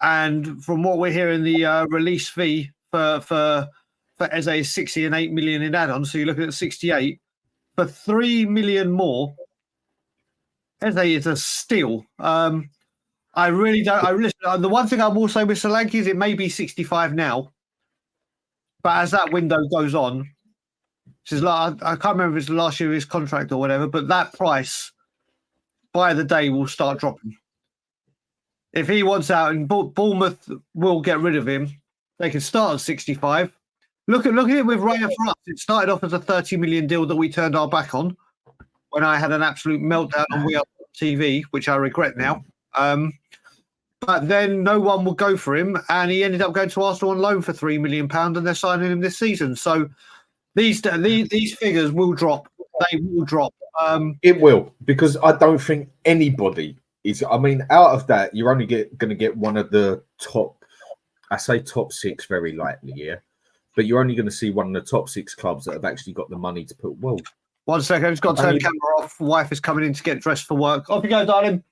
And from what we're hearing, the release fee for Eze is 60 and 8 million in add-ons. So you're looking at 68 for 3 million more. Eze is a steal. I really don't. The one thing I will say with Solanke is it may be 65 now, but as that window goes on, I can't remember if it's last year his contract or whatever, but that price by the day will start dropping. If he wants out, and Bournemouth will get rid of him, they can start at 65. Look at it with Raya for us. It started off as a 30 million deal that we turned our back on when I had an absolute meltdown on We Are TV, which I regret now. But then no one would go for him, and he ended up going to Arsenal on loan for £3 million, and they're signing him this season. So these figures will drop. They will drop. It will, because I don't think anybody is. I mean, out of that, you're only going to get one of the top. I say top six very lightly, yeah. But you're only going to see one of the top six clubs that have actually got the money to put. Well, 1 second, I've just got to turn the camera off. Wife is coming in to get dressed for work. Off you go, darling.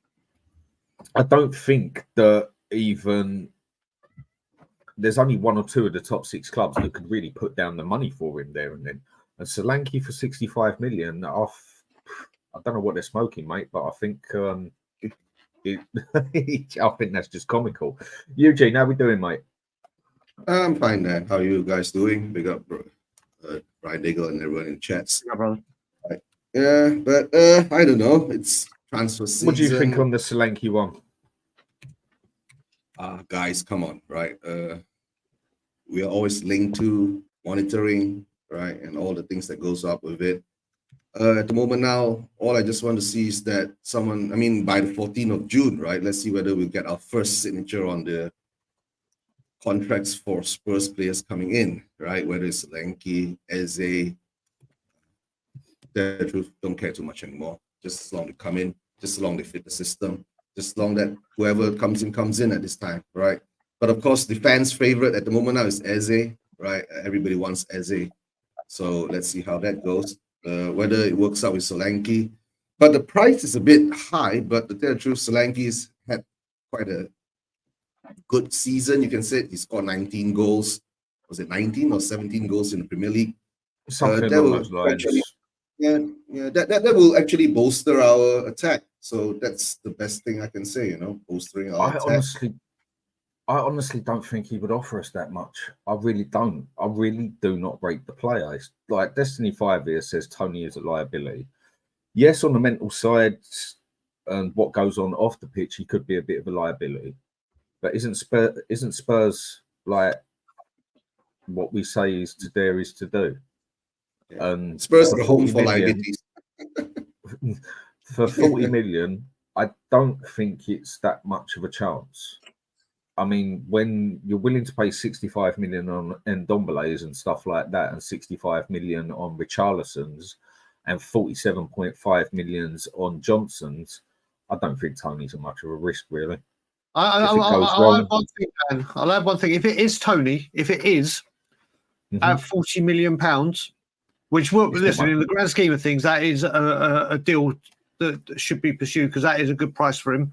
I don't think that even there's only one or two of the top six clubs that could really put down the money for him there and then. And Solanke for 65 million, I don't know what they're smoking, mate, but I think I think that's just comical. Eugene, how we doing, mate? I'm fine, man. How are you guys doing? Big up, bro. Brian Diggle and everyone in chats. Yeah, brother. Right. Yeah, but I don't know. It's transfer season. What do you think on the Solanke one? Guys, come on, right? We are always linked to monitoring, right, and all the things that goes up with it. At the moment now, all I just want to see is that by the 14th of June, right? Let's see whether we get our first signature on the contracts for Spurs players coming in, right? Whether it's Solanke, Eze, the truth, don't care too much anymore. Just as long they come in, just as long they fit the system, just as long that whoever comes in at this time, right? But of course, the fans' favorite at the moment now is Eze, right? Everybody wants Eze. So let's see how that goes. Whether it works out with Solanke. But the price is a bit high, but to tell the truth, Solanke's had quite a good season. You can say he scored 19 goals. Was it 19 or 17 goals in the Premier League? Something along those lines. That will actually bolster our attack. So that's the best thing I can say, bolstering our attack. I honestly don't think he would offer us that much. I really don't. I really do not rate the player. It's like Destiny 5 here says Tony is a liability. Yes, on the mental side and what goes on off the pitch, he could be a bit of a liability. But isn't Spurs like what we say is to dare is to do? Yeah. Spurs are home for liabilities. For 40 million, I don't think it's that much of a chance. I mean, when you're willing to pay 65 million on Ndombele's and stuff like that, and 65 million on Richarlison's, and 47.5 millions on Johnson's, I don't think Tony's much of a risk, really. I'll add one thing, Dan. I'll add one thing. If it is Tony, at 40 million pounds, which will listen in the grand scheme of things, that is a deal that should be pursued because that is a good price for him.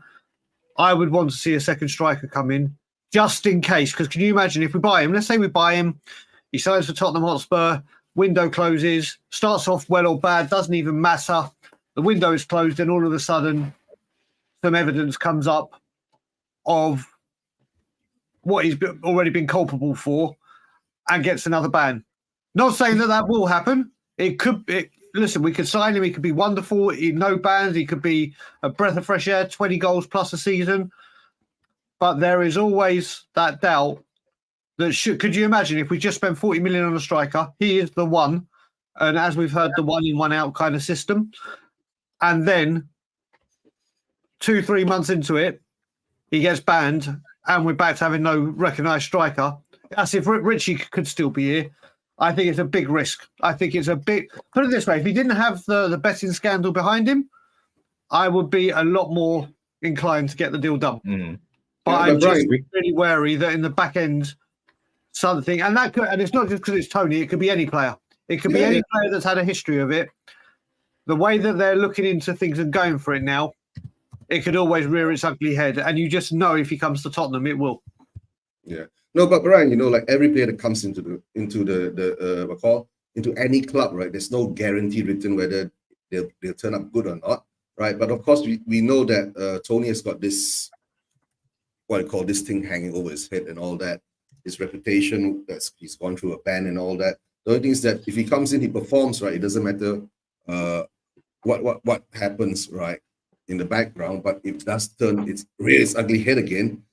I would want to see a second striker come in just in case. Because can you imagine if we buy him? Let's say we buy him, he signs for Tottenham Hotspur, window closes, starts off well or bad, doesn't even matter. The window is closed, and all of a sudden, some evidence comes up of what he's already been culpable for, and gets another ban. Not saying that will happen. It could. Listen, we could sign him. He could be wonderful. No bans. He could be a breath of fresh air, 20 goals plus a season. But there is always that doubt that could you imagine if we just spend 40 million on a striker? He is the one. And as we've heard, the one in, one out kind of system. And then 2-3 months into it, he gets banned and we're back to having no recognised striker. As if Richie could still be here. I think it's a big risk. I think it's a big... Put it this way, if he didn't have the betting scandal behind him, I would be a lot more inclined to get the deal done. But I'm just really wary that in the back end, something... And it's not just because it's Tony, it could be any player. It could be any player that's had a history of it. The way that they're looking into things and going for it now, it could always rear its ugly head. And you just know if he comes to Tottenham, it will. Yeah. No, but Brian, like every player that comes into any club, right? There's no guarantee written whether they'll turn up good or not, right? But of course, we know that Tony has got this, what I call this thing hanging over his head and all that. His reputation, he's gone through a ban and all that. The only thing is that if he comes in, he performs, right? It doesn't matter what happens, right, in the background. But if it does turn its rear its ugly head again,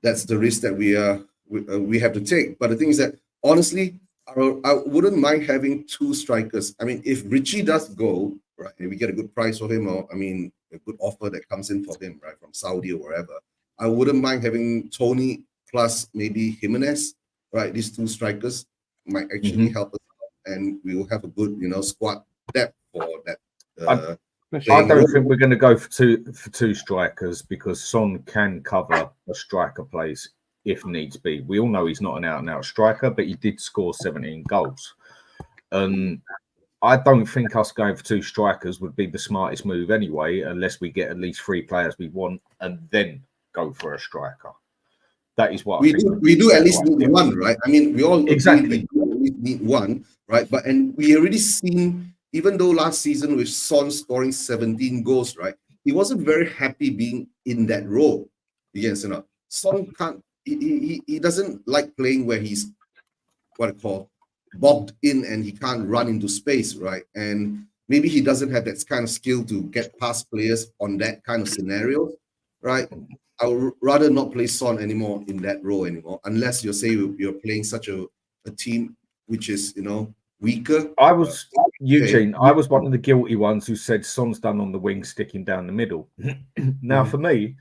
that's the risk that we have to take. But the thing is that honestly, I wouldn't mind having two strikers. I mean, if Richie does go, right, and we get a good price for him, or a good offer that comes in for him, right, from Saudi or wherever, I wouldn't mind having Tony plus maybe Jimenez, right? These two strikers might actually help us out, and we will have a good, squad depth for that. I don't think we're going to go for two strikers, because Son can cover a striker place if needs be. We all know he's not an out-and-out striker, but he did score 17 goals. I don't think us going for two strikers would be the smartest move anyway, unless we get at least 3 players we want and then go for a striker. That is what we do at least need one, right? I mean, we all exactly we do at least need one, right? And we already seen, even though last season with Son scoring 17 goals, right, he wasn't very happy being in that role against Son can't. He doesn't like playing where he's what I call bogged in and he can't run into space, right? And maybe he doesn't have that kind of skill to get past players on that kind of scenario, right? I would rather not play Son anymore in that role anymore, unless you're playing such a team which is weaker. I was one of the guilty ones who said Son's done on the wing, sticking down the middle. Now, for me,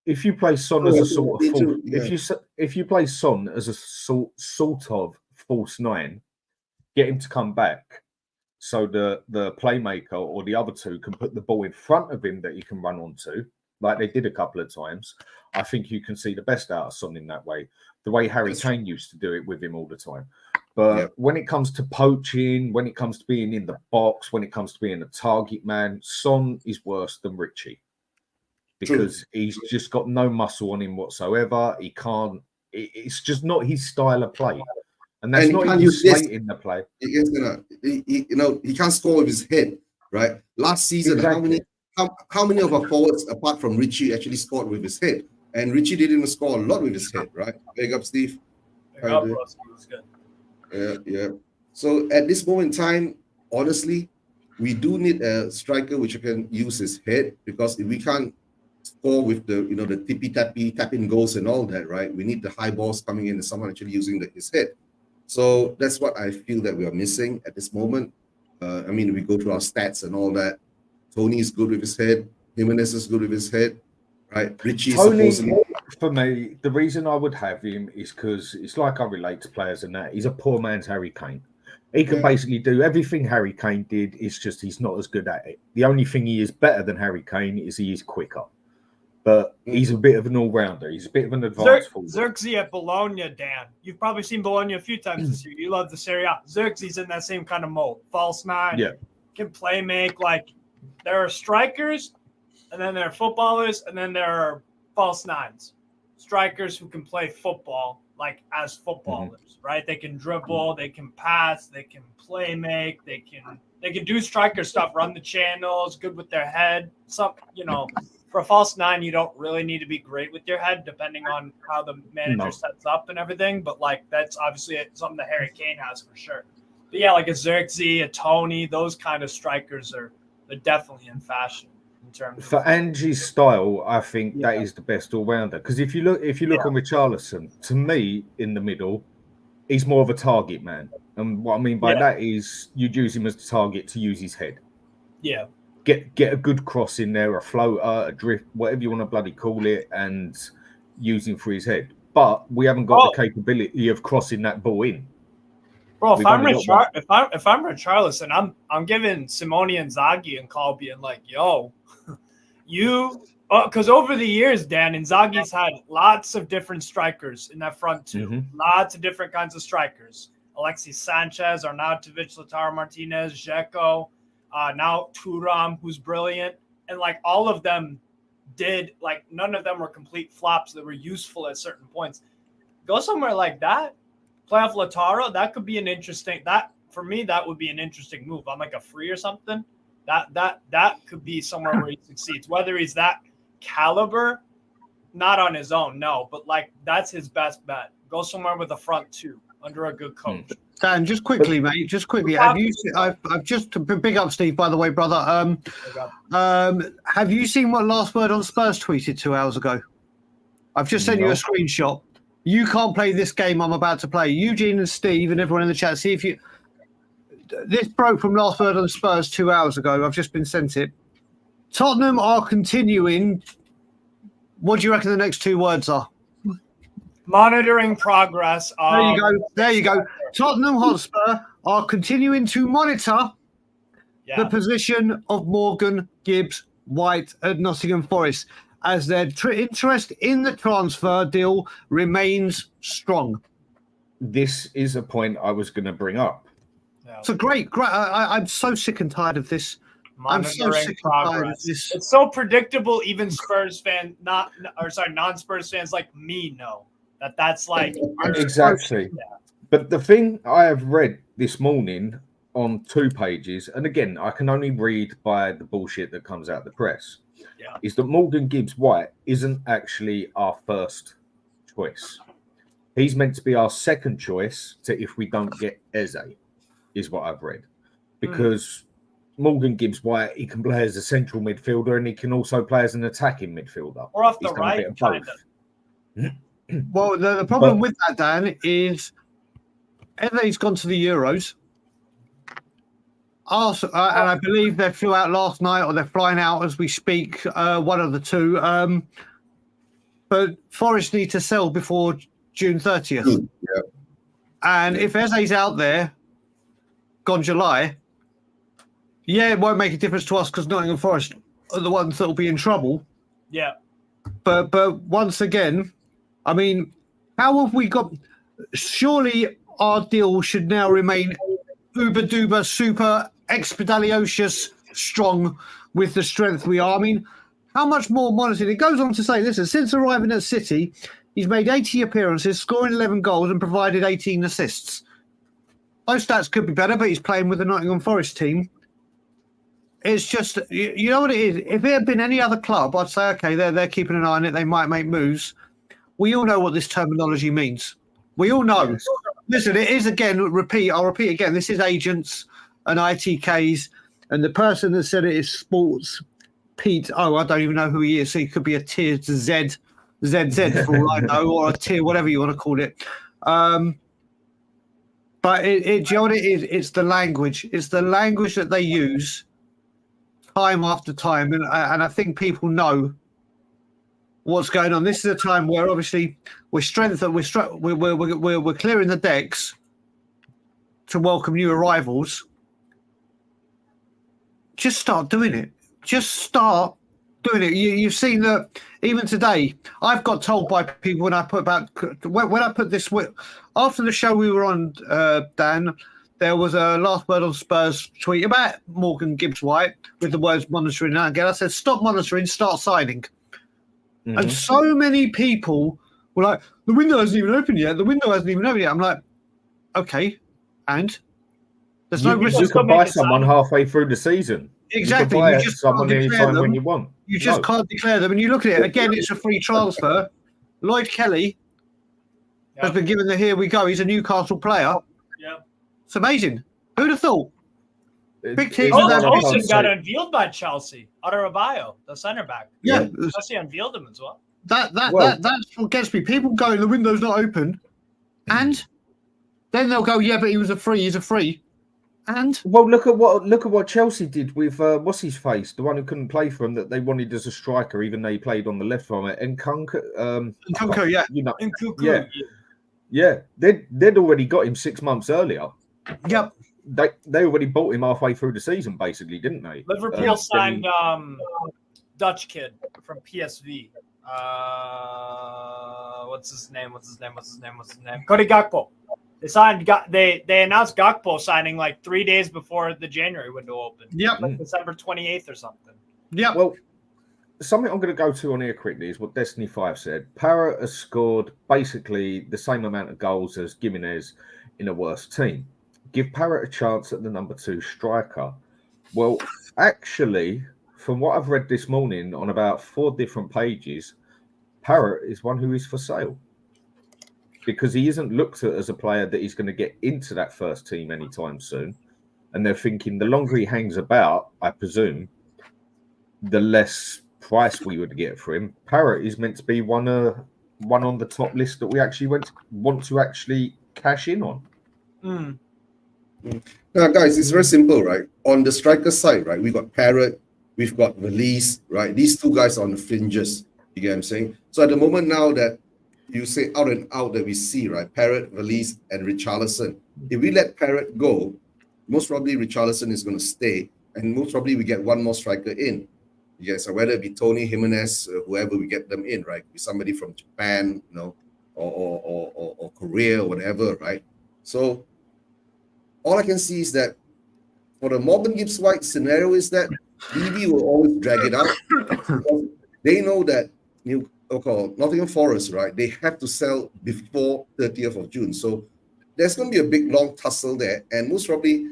if you play Son as a sort of if you play Son as a sort of false 9, get him to come back so the playmaker or the other two can put the ball in front of him that he can run onto, like they did a couple of times. I think you can see the best out of Son in that way, the way Harry Kane used to do it with him all the time. But when it comes to poaching, when it comes to being in the box, when it comes to being a target man, Son is worse than Richie. Because he's just got no muscle on him whatsoever. He can't. It's just not his style of play, and that's not even slating the play. He can't score with his head, right? Last season, how many of our forwards apart from Richie actually scored with his head? And Richie didn't score a lot with his head, right? Big up, Steve. Big up, Russ. It was good. Yeah. So at this moment in time, honestly, we do need a striker which can use his head, because if we can't score with the the tippy-tappy tap-in goals and all that, right? We need the high balls coming in and someone actually using his head. So that's what I feel that we are missing at this moment. I mean, we go through our stats and all that. Tony is good with his head. Jimenez is good with his head, right? Richie supposedly. For me, the reason I would have him is because it's like I relate to players and that. He's a poor man's Harry Kane. He can basically do everything Harry Kane did. It's just he's not as good at it. The only thing he is better than Harry Kane is he is quicker. But he's a bit of an all-rounder. He's a bit of an advanced forward. Zirkzee at Bologna, Dan. You've probably seen Bologna a few times this year. You love the Serie A. Zirkzee's in that same kind of mold. False 9. Yeah. Can play make. Like, there are strikers, and then there are footballers, and then there are false 9s. Strikers who can play football, like, as footballers, right? They can dribble, they can pass, they can play make, they can do striker stuff, run the channels, good with their head. For a false 9, you don't really need to be great with your head, depending on how the manager sets up and everything. But that's obviously something that Harry Kane has for sure. But yeah, like a Zirkzee, a Tony, those kind of strikers they're definitely in fashion in terms for Angie's style. I think that is the best all rounder. Because if you look on Richarlison, to me in the middle, he's more of a target man. And what I mean by that is you'd use him as the target to use his head. Yeah. Get a good cross in there, a floater, a drift, whatever you want to bloody call it, and use him for his head. But we haven't got the capability of crossing that ball in. Bro, if I'm Richarlison, I'm giving Simone Inzaghi a call, being like, "Yo, because over the years, Dan, Inzaghi's had lots of different strikers in that front too. Lots of different kinds of strikers. Alexis Sanchez, Arnautovic, Lautaro Martinez, Dzeko, now Thuram, who's brilliant, and like all of them did, like, none of them were complete flops that were useful at certain points. Go somewhere like that, play off Lautaro. That could be an interesting. That for me, that would be an interesting move on like a free or something. That could be somewhere where he succeeds. Whether he's that caliber, not on his own, no, but like that's his best bet. Go somewhere with a front two under a good coach. Dan, just quickly, mate. Just quickly. Have you? I've just big up, Steve. By the way, brother. Have you seen what Last Word on Spurs tweeted 2 hours ago? I've just sent you a screenshot. You can't play this game I'm about to play. Eugene and Steve and everyone in the chat. See if you. This broke from Last Word on Spurs 2 hours ago. I've just been sent it. Tottenham are continuing. What do you reckon the next 2 words are? Monitoring progress. There you go. There you go. Tottenham Hotspur are continuing to monitor the position of Morgan Gibbs White at Nottingham Forest as their interest in the transfer deal remains strong. This is a point I was going to bring up. It's a great. I'm so sick and tired of this. I'm so sick and tired of this. It's so predictable. Even Spurs fans, non-Spurs fans like me know that's like exactly. But the thing I have read this morning on 2 pages, and again, I can only read by the bullshit that comes out of the press, is that Morgan Gibbs White isn't actually our first choice. He's meant to be our second choice to if we don't get Eze, is what I've read. Because Morgan Gibbs White, he can play as a central midfielder and he can also play as an attacking midfielder. Or off the right, kind of. Well, the problem with that, Dan, is Eze's gone to the Euros. And I believe they flew out last night or they're flying out as we speak, one of the two. But Forest need to sell before June 30th. Yeah. And if Eze's out there, gone July, it won't make a difference to us because Nottingham Forest are the ones that will be in trouble. Yeah. But once again, I mean, how have we got... Surely our deal should now remain uber-duper, super expeditious, strong with the strength we are. I mean, how much more monitoring? It goes on to say, listen, since arriving at City, he's made 80 appearances, scoring 11 goals and provided 18 assists. Those stats could be better, but he's playing with the Nottingham Forest team. It's just, you know what it is? If it had been any other club, I'd say, okay, they're keeping an eye on it. They might make moves. We all know what this terminology means. We all know. Yes. Listen, it is, again, I'll repeat again, this is agents and ITKs, and the person that said it is Sports Pete. I don't even know who he is, so he could be a tier ZZ for all I know, or a tier, whatever you want to call it. But do you know what it is? It's the language. It's the language that they use time after time, and I think people know what's going on. This is a time where obviously we're clearing the decks to welcome new arrivals. Just start doing it. Just start doing it. You've seen that even today. I've got told by people when I put this after the show we were on, Dan. There was a Last Word on Spurs tweet about Morgan Gibbs White with the words monitoring. And again, I said, stop monitoring, start signing. Mm-hmm. And so many people were like, the window hasn't even opened yet. I'm like, okay, and there's no risk. You can buy someone halfway through the season. Exactly. You just someone anytime when you want. You just can't declare them. And you look at it, again, it's a free transfer. Lloyd Kelly has been given the here we go. He's a Newcastle player. Yeah. It's amazing. Who'd have thought? Big team. Olsen got unveiled by Chelsea. Adarabioyo, the centre back. Yeah. Chelsea unveiled him as well. That's what gets me. People going, the window's not open. And then they'll go, yeah, but he's a free. And look at what Chelsea did with what's his face, the one who couldn't play for him that they wanted as a striker, even though he played on the left from it. And Nkunku, yeah. You know, Nkunku. Yeah. They'd already got him 6 months earlier. Yep. They already bought him halfway through the season, basically, didn't they? Liverpool signed Dutch kid from PSV. What's his name? Cody Gakpo. They announced Gakpo signing like 3 days before the January window opened. Yep. Like December 28th or something. Yeah. Well, something I'm going to go to on here quickly is what Destiny 5 said. Parrott has scored basically the same amount of goals as Gimenez in a worse team. Give Parrott a chance at the number 2 striker. Well, actually, from what I've read this morning on about 4 different pages, Parrott is one who is for sale because he isn't looked at as a player that is going to get into that first team anytime soon. And they're thinking the longer he hangs about, I presume, the less price we would get for him. Parrott is meant to be one on the top list that we actually want to actually cash in on. Now, guys, it's very simple, right? On the striker side, right, we got Parrott, we've got Valise, right? These 2 guys are on the fringes. You get what I'm saying? So at the moment now that you say out and out that we see, right, Parrott, Valise, and Richarlison. If we let Parrott go, most probably Richarlison is going to stay, and most probably we get one more striker in. Yes, so whether it be Tony, Jimenez, whoever we get them in, right? Be somebody from Japan, you know, or Korea or whatever, right? So all I can see is that for the Morgan Gibbs White scenario is that BB will always drag it out because they know that Nottingham Forest, right? They have to sell before 30th of June. So there's going to be a big long tussle there, and most probably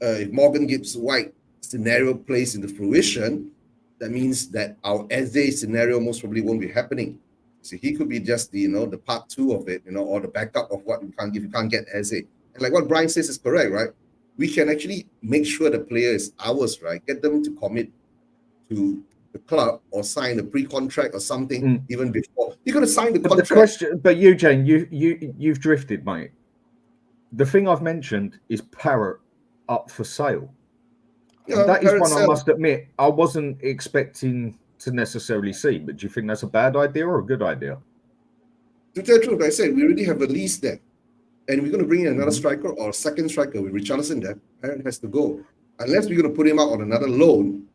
if Morgan Gibbs White scenario plays into fruition, that means that our Eze scenario most probably won't be happening. So he could be just the the part 2 of it, or the backup of what we can't give. You can't get Eze. And like what Brian says is correct, right? We can actually make sure the player is ours, right? Get them to commit to the club or sign a pre-contract or something even before. You're going to sign the contract. But Eugene, you've drifted, mate. The thing I've mentioned is Parrott up for sale. Yeah, that is one I must admit I wasn't expecting to necessarily see. But do you think that's a bad idea or a good idea? To tell the truth, I said we already have a lease there, and we're going to bring in another striker or a second striker with Richarlison there. Parrott has to go unless we're going to put him out on another loan,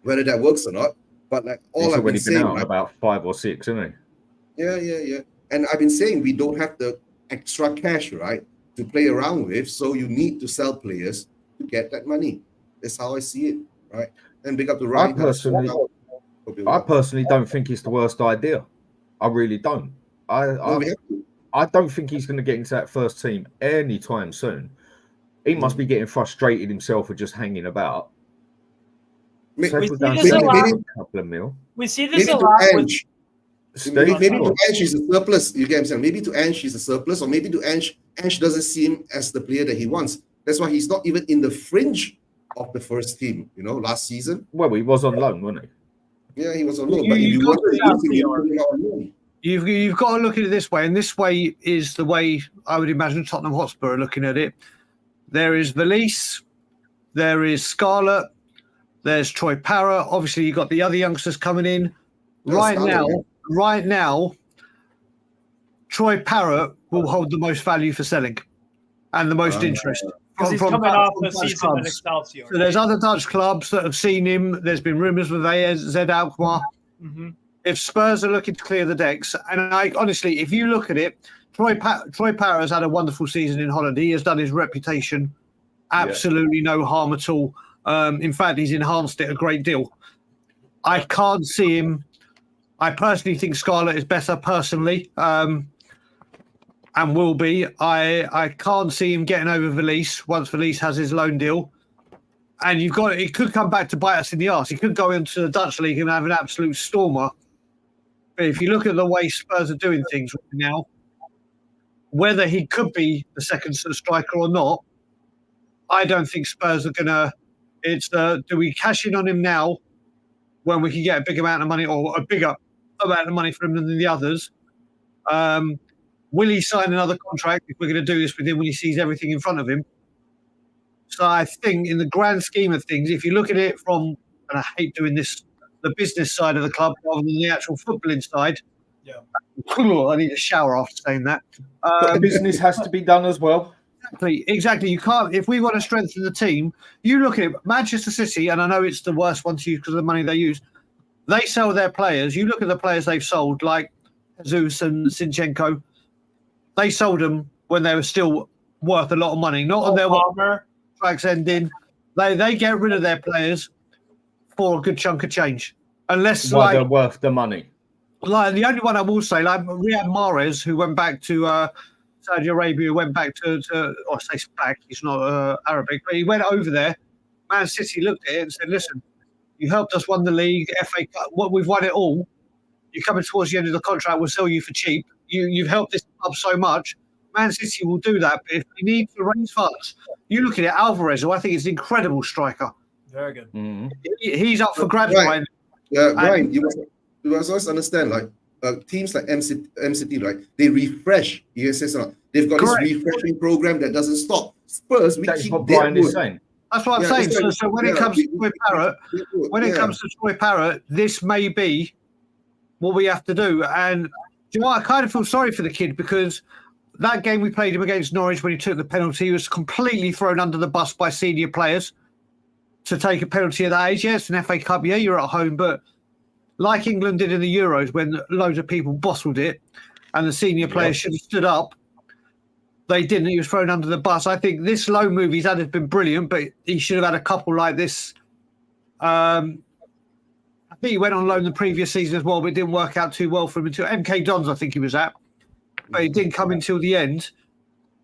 whether that works or not. But like all I've been saying, out about 5 or 6, isn't he? Yeah. And I've been saying we don't have the extra cash, right, to play around with. So you need to sell players to get that money. That's how I see it, right? And big up to Ryan. I personally don't think it's the worst idea. I really don't. I don't think he's going to get into that first team anytime soon. He must be getting frustrated himself for just hanging about. We see this a lot. Maybe to Ange he's a surplus. You get what I'm saying? Maybe to Ange he's a surplus, or maybe to Ange doesn't see him as the player that he wants. That's why he's not even in the fringe of the first team, last season. Well, he was on loan, wasn't he? Yeah, he was on loan. But if you want to You've got to look at it this way, and this way is the way I would imagine Tottenham Hotspur are looking at it. There is Valise, there is Scarlett, there's Troy Parrott. Obviously, you've got the other youngsters coming in. Right now, Troy Parrott will hold the most value for selling and the most interest. Because he's coming off the season at Excelsior. So there's other Dutch clubs that have seen him. There's been rumours with AZ Alkmaar. Mm-hmm. If Spurs are looking to clear the decks, and I honestly, if you look at it, Troy Parrott has had a wonderful season in Holland. He has done his reputation absolutely no harm at all. In fact, he's enhanced it a great deal. I can't see him. I personally think Scarlett is better personally, and will be. I can't see him getting over Valise once Valise has his loan deal. And it could come back to bite us in the arse. He could go into the Dutch league and have an absolute stormer. But if you look at the way Spurs are doing things right now, whether he could be the second striker or not, I don't think Spurs are going to. It's do we cash in on him now when we can get a big amount of money or a bigger amount of money for him than the others? Will he sign another contract if we're going to do this with him when he sees everything in front of him? So I think in the grand scheme of things, if you look at it from, and I hate doing this, the business side of the club rather than the actual footballing side. Yeah. I need a shower after saying that. But the business has to be done as well. Exactly. You can't, if we want to strengthen the team, you look at it, Manchester City, and I know it's the worst one to use because of the money they use. They sell their players. You look at the players they've sold, like Jesus and Zinchenko. They sold them when they were still worth a lot of money, not on their contracts ending. They get rid of their players for a good chunk of change. unless why they're worth the money. Like the only one I will say, like Riyad Mahrez, who went back to Saudi Arabia, went back to or say back, he's not Arabic, but he went over there. Man City looked at it and said, "Listen, you helped us win the league, FA Cup. What we've won it all. You're coming towards the end of the contract. We'll sell you for cheap. You've helped this club so much. Man City will do that. But if we need to raise funds, you look at it. Alvarez, who I think is an incredible striker. Very good. Mm-hmm. He's up for grabs. Right. Brian, you must also understand, like teams like MCT, right? They refresh. You say something. They've got Correct. this refreshing program that doesn't stop. Spurs, we That's keep what Brian is saying. That's what I'm saying. So when it comes to Troy Parrott, this may be what we have to do. And do you know what? I kind of feel sorry for the kid because that game we played him against Norwich when he took the penalty, he was completely thrown under the bus by senior players to take a penalty at that age. Yes, an FA Cup, yeah, you're at home, but like England did in the Euros when loads of people bottled it and the senior players should have stood up. They didn't. He was thrown under the bus. I think this loan move he's had has been brilliant, but he should have had a couple like this. I think he went on loan the previous season as well, but it didn't work out too well for him until MK Dons, I think he was at. But it didn't come until the end.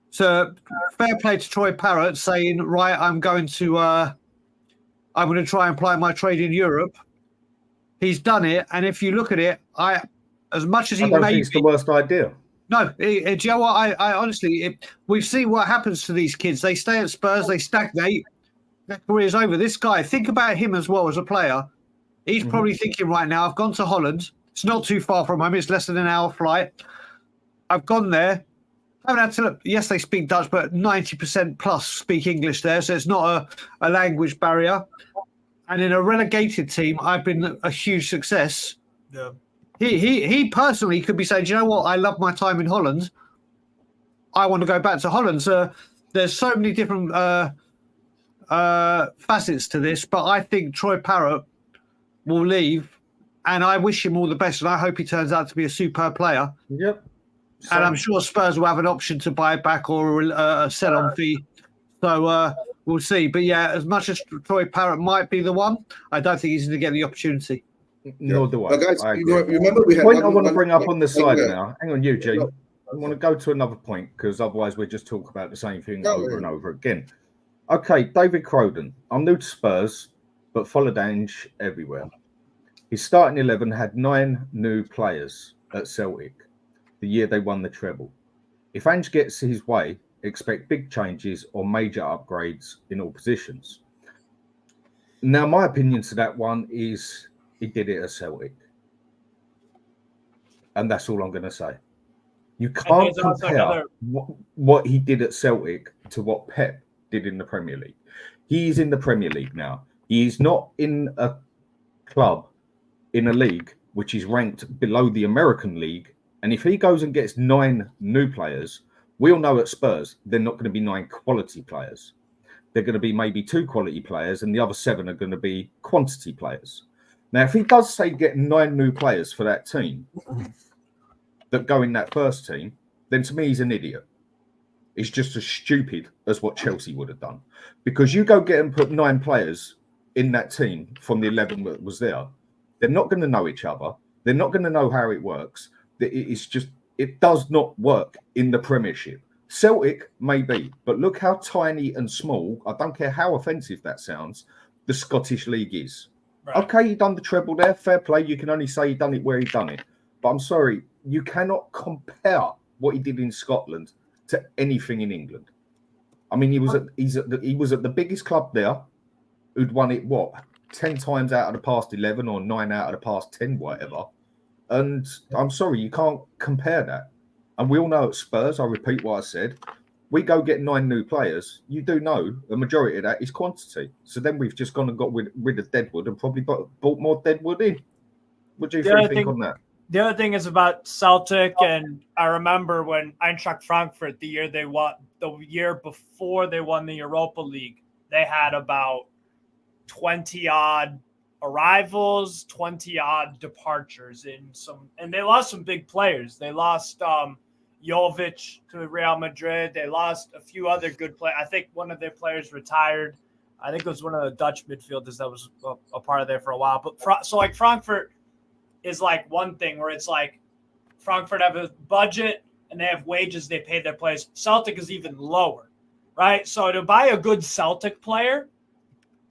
So fair play to Troy Parrott saying, right, I'm going to try and apply my trade in Europe. He's done it. And if you look at it, as much as he I don't may think it's the worst idea. No, do you know what? I honestly, we've seen what happens to these kids. They stay at Spurs, they stagnate, their career's over. This guy, think about him as well as a player. He's probably thinking right now, I've gone to Holland. It's not too far from home. It's less than an hour flight. I've gone there. I haven't had to look. Yes, they speak Dutch, but 90% plus speak English there. So it's not a language barrier. And in a relegated team, I've been a huge success. Yeah. He personally could be saying, do you know what? I love my time in Holland. I want to go back to Holland. So there's so many different facets to this, but I think Troy Parrott will leave, and I wish him all the best, and I hope he turns out to be a superb player. Yep. And I'm sure Spurs will have an option to buy it back or a sell-on fee. So we'll see. But yeah, as much as Troy Parrott might be the one, I don't think he's going to get the opportunity. Nor do I. But guys, I remember we had point I want to bring up on the side yeah. now. Hang on, Eugene. I want to go to another point because otherwise we just talk about the same thing over and over again. Okay, David Croden. I'm new to Spurs, but followed Ange everywhere. His starting 11 had 9 new players at Celtic the year they won the treble. If Ange gets his way, expect big changes or major upgrades in all positions. Now, my opinion to that one is he did it at Celtic. And that's all I'm going to say. You can't compare what he did at Celtic to what Pep did in the Premier League. He's in the Premier League now. He's not in a club, in a league, which is ranked below the American League. And if he goes and gets 9 new players, we all know at Spurs, they're not going to be 9 quality players. They're going to be maybe 2 quality players, and the other 7 are going to be quantity players. Now, if he does say get 9 new players for that team that go in that first team, then to me, he's an idiot. He's just as stupid as what Chelsea would have done. Because you go get and put 9 players in that team from the 11 that was there, they're not going to know each other. They're not going to know how it works. It does not work in the Premiership. Celtic, maybe, but look how tiny and small, I don't care how offensive that sounds, the Scottish League is. Right. Okay, he done the treble there, fair play. You can only say he done it where he done it. But I'm sorry, you cannot compare what he did in Scotland to anything in England. I mean, he was at the biggest club there, who'd won it, 10 times out of the past 11 or 9 out of the past 10, whatever. And I'm sorry, you can't compare that. And we all know at Spurs, I repeat what I said, we go get 9 new players. You do know the majority of that is quantity. So then we've just gone and got rid of Deadwood and probably bought more Deadwood in. What do you think on that? The other thing is about Celtic, and I remember when Eintracht Frankfurt, the year before they won the Europa League, they had about 20-odd arrivals, 20-odd departures and they lost some big players. They lost Jovic to Real Madrid. They lost a few other good players. I think one of their players retired. I think it was one of the Dutch midfielders that was a part of there for a while. But so like Frankfurt is like one thing where it's like Frankfurt have a budget and they have wages they pay their players. Celtic is even lower, right? So to buy a good Celtic player,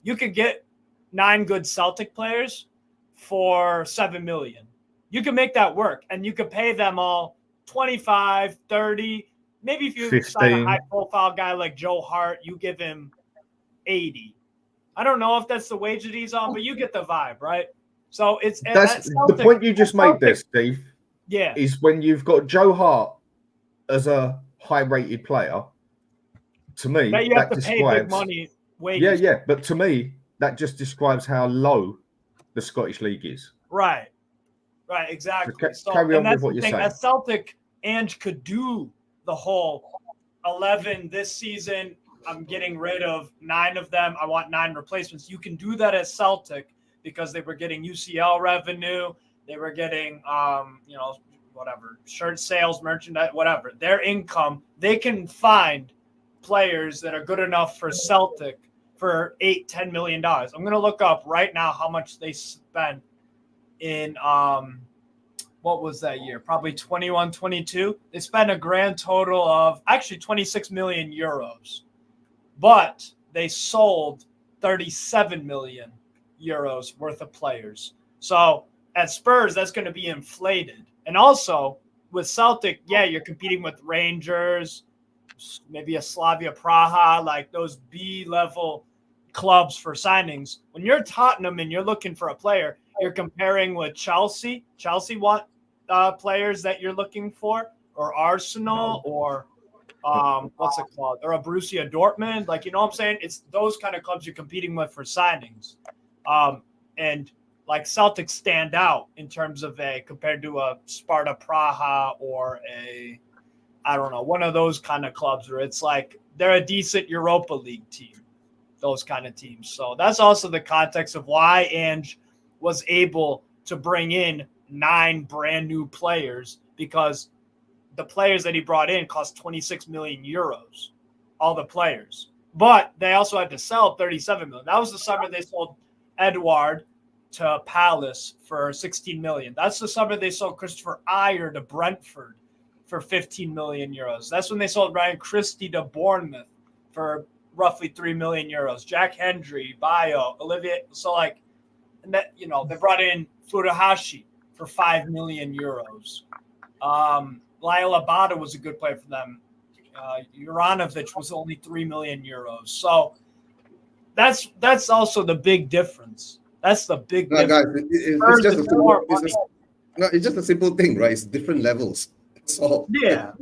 you could get 9 good Celtic players for $7 million. You can make that work, and you could pay them all 25, 30. Maybe if you 15. sign a high-profile guy like Joe Hart, you give him 80. I don't know if that's the wage that he's on, but you get the vibe, right? So it's that's the point you just made there, Steve. Yeah, is when you've got Joe Hart as a high-rated player. To me, that you have that to describes pay big money wages. Yeah. But to me, that just describes how low the Scottish League is. Right, exactly. So carry on with what you're saying. At Celtic, Ange could do the whole 11 this season. I'm getting rid of 9 of them. I want 9 replacements. You can do that at Celtic because they were getting UCL revenue. They were getting, whatever, shirt sales, merchandise, whatever. Their income, they can find players that are good enough for Celtic for $8-10 million. I'm going to look up right now how much they spent in, what was that year? Probably 21, 22. They spent a grand total of actually 26 million euros. But they sold 37 million euros worth of players. So at Spurs, that's going to be inflated. And also with Celtic, yeah, you're competing with Rangers, maybe a Slavia Praha, like those B-level clubs for signings. When you're Tottenham and you're looking for a player, you're comparing with Chelsea. Chelsea want players that you're looking for, or Arsenal, or what's it called? Or a Borussia Dortmund. Like, you know what I'm saying? It's those kind of clubs you're competing with for signings. And like Celtics stand out in terms of compared to a Sparta Praha or one of those kind of clubs where it's like they're a decent Europa League team, those kind of teams. So that's also the context of why Ange was able to bring in 9 brand new players, because the players that he brought in cost 26 million euros, all the players. But they also had to sell 37 million. That was the summer they sold Edouard to Palace for 16 million. That's the summer they sold Christopher Ayer to Brentford for 15 million euros. That's when they sold Ryan Christie to Bournemouth for roughly 3 million euros. Jack Hendry, Bayo, Olivier. So like, and that, they brought in Furuhashi for 5 million euros. Lyle Abada was a good player for them. Juranovic was only 3 million euros. So that's also the big difference. That's the big difference. Guys, it's just a simple thing, right? It's different levels. That's all. Yeah.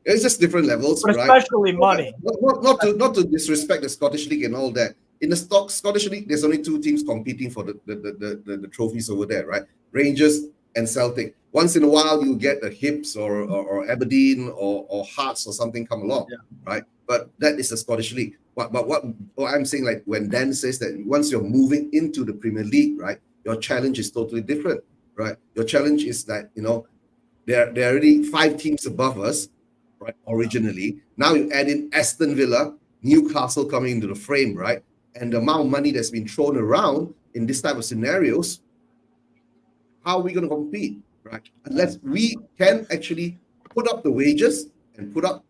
It's just different levels, but right? Especially money. Not to disrespect the Scottish League and all that. In the Scottish League, there's only 2 teams competing for the trophies over there, right? Rangers and Celtic. Once in a while, you get the Hibs or Aberdeen or Hearts or something come along, right? But that is the Scottish League. But what I'm saying, like when Dan says that once you're moving into the Premier League, right, your challenge is totally different, right? Your challenge is that, there are already 5 teams above us, right, originally. Now you add in Aston Villa, Newcastle coming into the frame, right? And the amount of money that's been thrown around in this type of scenarios, how are we going to compete, right? Unless we can actually put up the wages and put up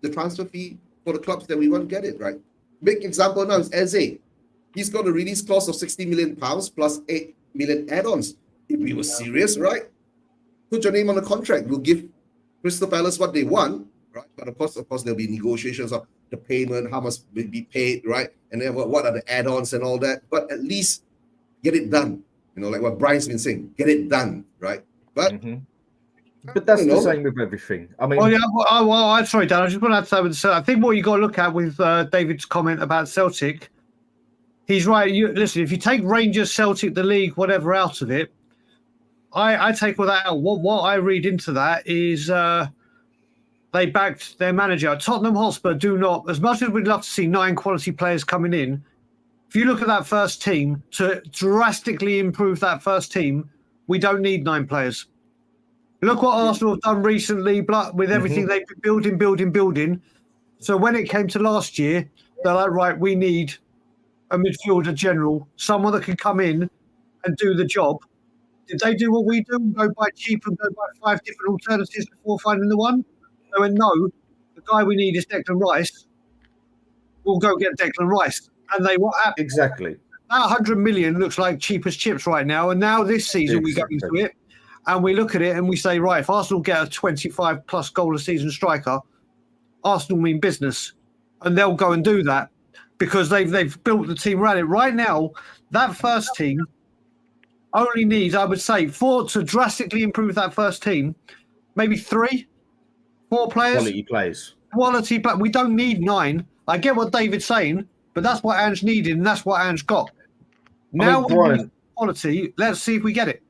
the transfer fee for the clubs that we want to get it, right? Big example now is Eze. He's got a release clause of 60 million pounds plus 8 million add-ons. If we were serious, right? Put your name on the contract. We'll give Crystal Palace what they want, right? But of course, there'll be negotiations of the payment, how much will be paid, right? And then what are the add-ons and all that. But at least get it done. Like what Brian's been saying, get it done, right? But But that's the same with everything. I mean, I'm sorry, Dan. I just want to add something. I think what you got to look at with David's comment about Celtic, he's right. Listen, if you take Rangers, Celtic, the league, whatever out of it, I take all that out. What I read into that is they backed their manager. Tottenham Hotspur do not, as much as we'd love to see 9 quality players coming in, if you look at that first team, to drastically improve that first team, we don't need 9 players. Look what Arsenal have done recently with everything they've been building. So when it came to last year, they're like, right, we need a midfielder general, someone that can come in and do the job. Did they do what we do and go buy cheap and go buy 5 different alternatives before finding the one? They went, no, the guy we need is Declan Rice. We'll go get Declan Rice. And what happened? Exactly. That 100 million looks like cheap as chips right now. And now this season we go into it and we look at it and we say, right, if Arsenal get a 25-plus goal a season striker, Arsenal mean business. And they'll go and do that because they've built the team around it. Right now, that first team only needs, I would say, to drastically improve that first team, maybe 3, 4 players. Quality players. We don't need 9. I get what David's saying, but that's what Ange needed, and that's what Ange got. Now we need quality. Let's see if we get it.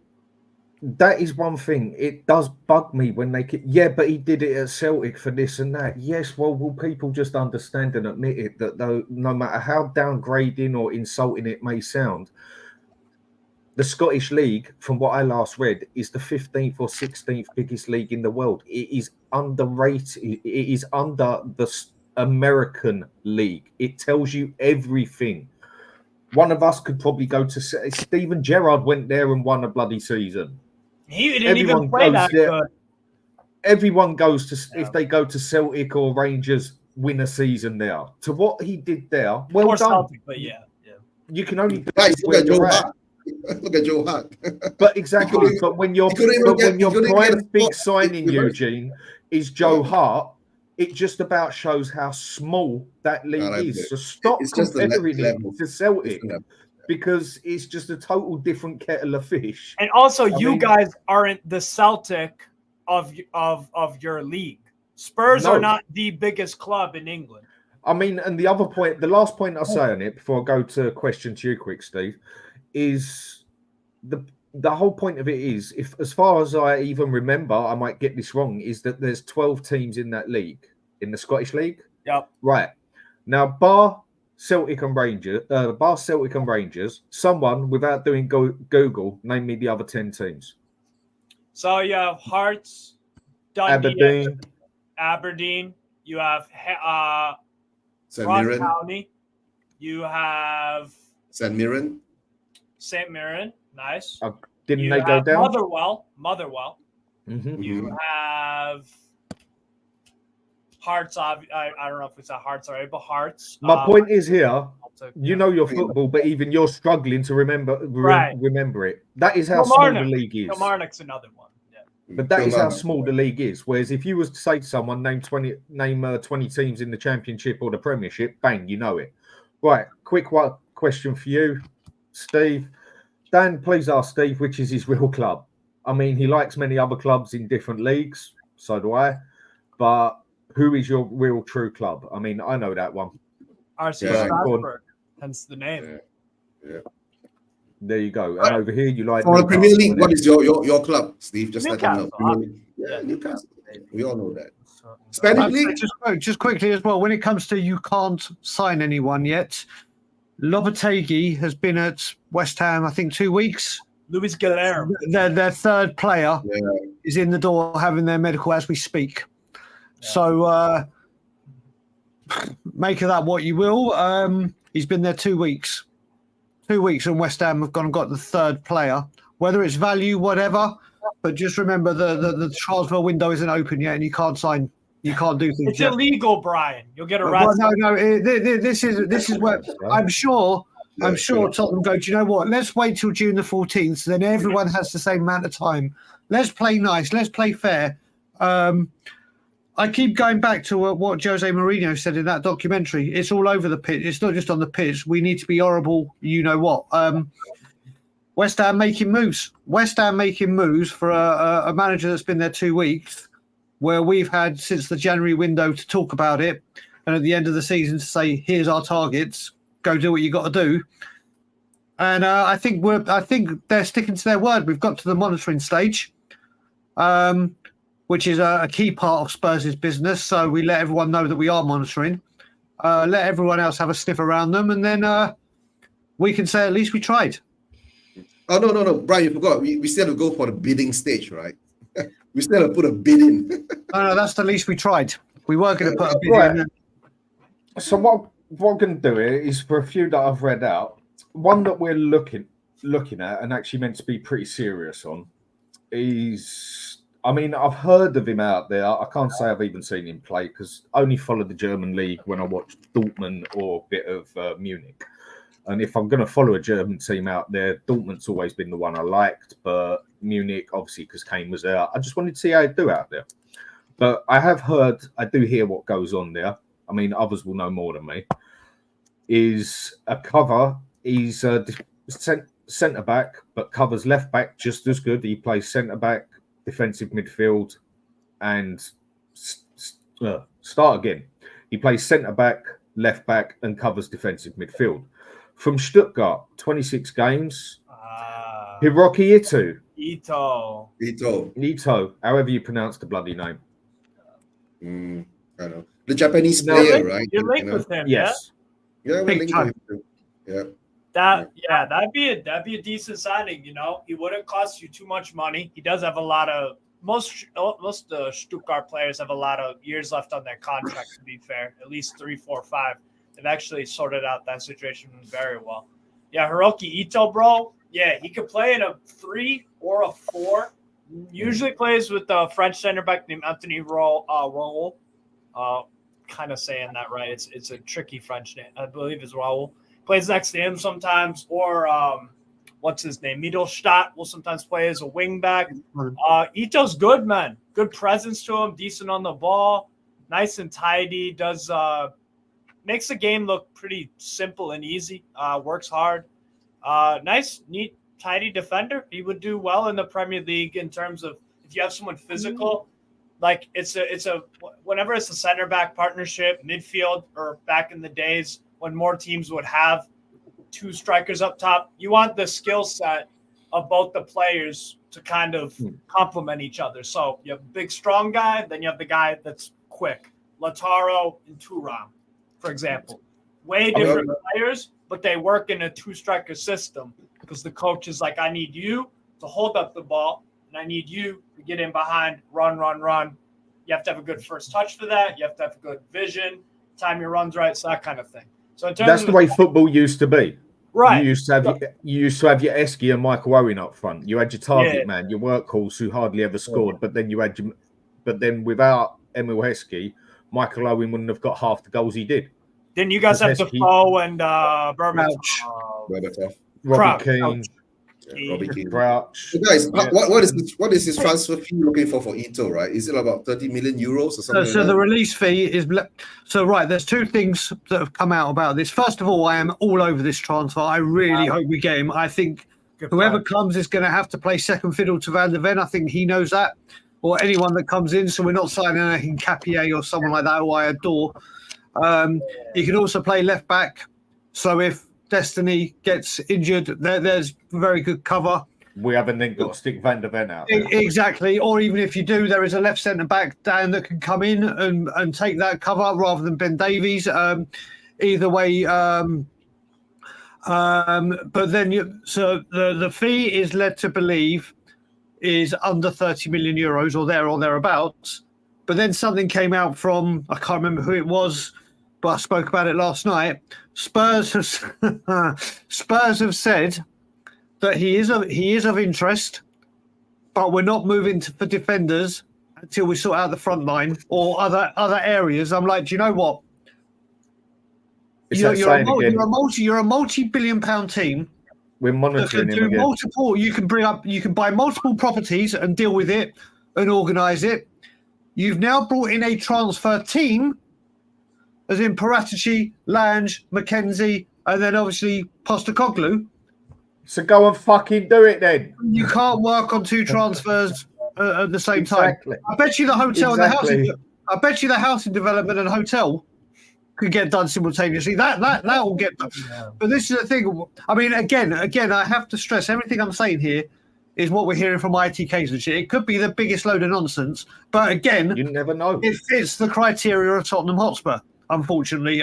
That is one thing. It does bug me when they but he did it at Celtic for this and that. Yes, well, will people just understand and admit it that though, no matter how downgrading or insulting it may sound, the Scottish League, from what I last read, is the 15th or 16th biggest league in the world. It is underrated. It is under the American League. It tells you everything. One of us could probably go to Steven Gerrard went there and won a bloody season. He didn't even play that good. Everyone goes to if they go to Celtic or Rangers, win a season there. To what he did there, well done. Celtic, but yeah. You can only look at Joe Hart. Look at Joe Hart. But exactly, but when your prime big signing, Eugene, is Joe Hart, it just about shows how small that league is. So stop comparing it to Celtic because it's just a total different kettle of fish. And also, you guys aren't the Celtic of your league. Spurs are not the biggest club in England. I mean, and the other point, the last point I'll say on it before I go to a question to you quick, Steve, is the whole point of it is, if as far as I even remember, I might get this wrong, is that there's 12 teams in that league, in the Scottish League. Yep. Right. Now, bar Celtic and Rangers, someone, without doing Google, name me the other 10 teams. So you have Hearts, Dundee, Aberdeen. You have Ross County. You have St. Mirren. St. Mirren, nice. Didn't they go down? Motherwell. Mm-hmm. You have Hearts. I don't know if it's a Hearts already, but Hearts. My point is here. You know your football, but even you're struggling to remember it. That is how small the league is. Kilmarnock's another one. Yeah. But that is how small the league is. Whereas if you was to say to someone, name 20 teams in the Championship or the Premiership, bang, you know it. Right. Quick question for you, Steve. Dan, please ask Steve which is his real club. I mean, he likes many other clubs in different leagues. So do I. But who is your real true club? I mean, I know that one. RC Strasbourg, hence the name. Yeah. There you go. And over here, you like for the Premier League. What is your club, Steve? Just Newcastle. Let them know. Yeah, Newcastle. We all know that. Spanish League. Just quickly as well. When it comes to you can't sign anyone yet. Lopetegui has been at West Ham, I think, 2 weeks. Luis Guilherme. Their third player is in the door having their medical as we speak. Yeah. So make of that what you will. He's been there 2 weeks. 2 weeks, and West Ham have gone and got the third player. Whether it's value, whatever, but just remember the transfer window isn't open yet, and you can't sign. You can't do things. It's illegal, Brian. You'll get arrested. Well, no. This is where I'm sure Tottenham go, do you know what? Let's wait till June the 14th, so then everyone has the same amount of time. Let's play nice. Let's play fair. I keep going back to what Jose Mourinho said in that documentary. It's all over the pitch. It's not just on the pitch. We need to be horrible. You know what? West Ham making moves. West Ham making moves for a manager that's been there 2 weeks, where we've had since the January window to talk about it, and at the end of the season to say, here's our targets. Go do what you got to do. And I think they're sticking to their word. We've got to the monitoring stage, which is a key part of Spurs' business. So we let everyone know that we are monitoring. Let everyone else have a sniff around them, and then we can say at least we tried. Oh, no. Brian, you forgot. We still have to go for the bidding stage, right? We still have to put a bid in. No, that's the least we tried. We were going to put a bid in. So what I'm going to do is for a few that I've read out, one that we're looking at and actually meant to be pretty serious on is, I mean, I've heard of him out there. I can't say I've even seen him play because I only follow the German league when I watch Dortmund or a bit of Munich. And if I'm going to follow a German team out there, Dortmund's always been the one I liked, but Munich, obviously, because Kane was there. I just wanted to see how he'd do out there. But I do hear what goes on there. I mean, others will know more than me. Is a cover. He's a centre back, but covers left back just as good. He plays centre back, defensive midfield, and start again. He plays centre back, left back, and covers defensive midfield. From Stuttgart, 26 games. Hiroki Ito, however you pronounce the bloody name. I don't know. The Japanese player, right? You're linked with him, yes. Yeah, we're linked with him too. Yeah. That'd be a decent signing. You know, he wouldn't cost you too much money. He does have a lot of most Stuttgart players have a lot of years left on their contract. To be fair, at least 3, 4, 5. They've actually sorted out that situation very well. Yeah, Hiroki Ito, bro. Yeah, he could play in a 3 or a 4. Usually plays with the French center back named Anthony Raoul. Kind of saying that right. It's a tricky French name. I believe it's Raoul. Plays next to him sometimes, or what's his name? Mittelstadt will sometimes play as a wing back. Ito's good, man. Good presence to him. Decent on the ball. Nice and tidy. Does makes the game look pretty simple and easy. Works hard. Nice, neat, tidy defender. He would do well in the Premier League in terms of if you have someone physical. Like it's a whenever it's a center back partnership, midfield, or back in the days when more teams would have 2 strikers up top, you want the skill set of both the players to kind of complement each other. So you have a big, strong guy, then you have the guy that's quick. Lautaro and Thuram, for example. Way different players, but they work in a 2-striker system because the coach is like, I need you to hold up the ball, and I need you to get in behind, run. You have to have a good first touch for that. You have to have good vision, time your runs right, so that kind of thing. So that's the way football used to be. Right. You used to have your Esky and Michael Owen up front. You had your target man, your workhorse who hardly ever scored, but then without Emil Heskey, Michael Owen wouldn't have got half the goals he did. Then you guys have Defoe and Berbatov. Robbie Keane. Robbie Keane. Crouch. So guys, what is his transfer fee looking for Ito, right? Is it about 30 million euros or something? So the release fee is there's 2 things that have come out about this. First of all, I am all over this transfer. I really hope we get him. I think whoever comes is going to have to play second fiddle to Van der Ven. I think he knows that, or anyone that comes in. So we're not signing anything Capier or someone like that who I adore. He can also play left back. So if Destiny gets injured, there's very good cover. We haven't then got to stick Van der Ven out. Exactly. Or even if you do, there is a left centre back down that can come in and take that cover rather than Ben Davies. Either way, but then the fee is led to believe is under 30 million euros or thereabouts. But then something came out from, I can't remember who it was, but I spoke about it last night. Spurs have said that he is of interest, but we're not moving for defenders until we sort out the front line or other areas. I'm like, do you know what? You're a multi-billion-pound team. We're monitoring him again. You can buy multiple properties and deal with it and organise it. You've now brought in a transfer team, as in Paratici, Lange, McKenzie, and then obviously Postecoglou. So go and fucking do it then. You can't work on 2 transfers at the same time. I bet you the hotel and the housing. I bet you the housing development and hotel could get done simultaneously. That will get done. Yeah. But this is the thing. I mean, again, I have to stress everything I'm saying here is what we're hearing from ITKs and shit. It could be the biggest load of nonsense, but again, you never know. It fits the criteria of Tottenham Hotspur, unfortunately.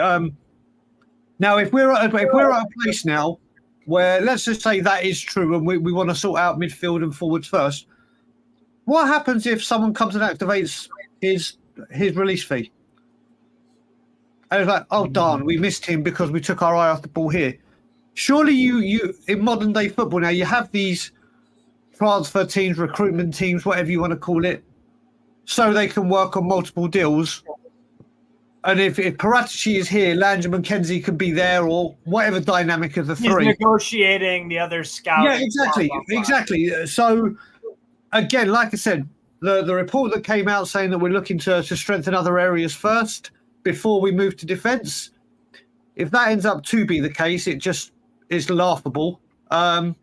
Now, if we're at a place now where, let's just say that is true, and we want to sort out midfield and forwards first, what happens if someone comes and activates his release fee? and it's like, oh darn, we missed him because we took our eye off the ball here. Surely you in modern day football now you have these transfer teams, recruitment teams, whatever you want to call it, so they can work on multiple deals. And if Paratici is here, Landry and Kenzie could be there, or whatever dynamic of the three. He's negotiating the other scout. Yeah, exactly. So, again, like I said, the report that came out saying that we're looking to strengthen other areas first before we move to defence, if that ends up to be the case, it just is laughable. But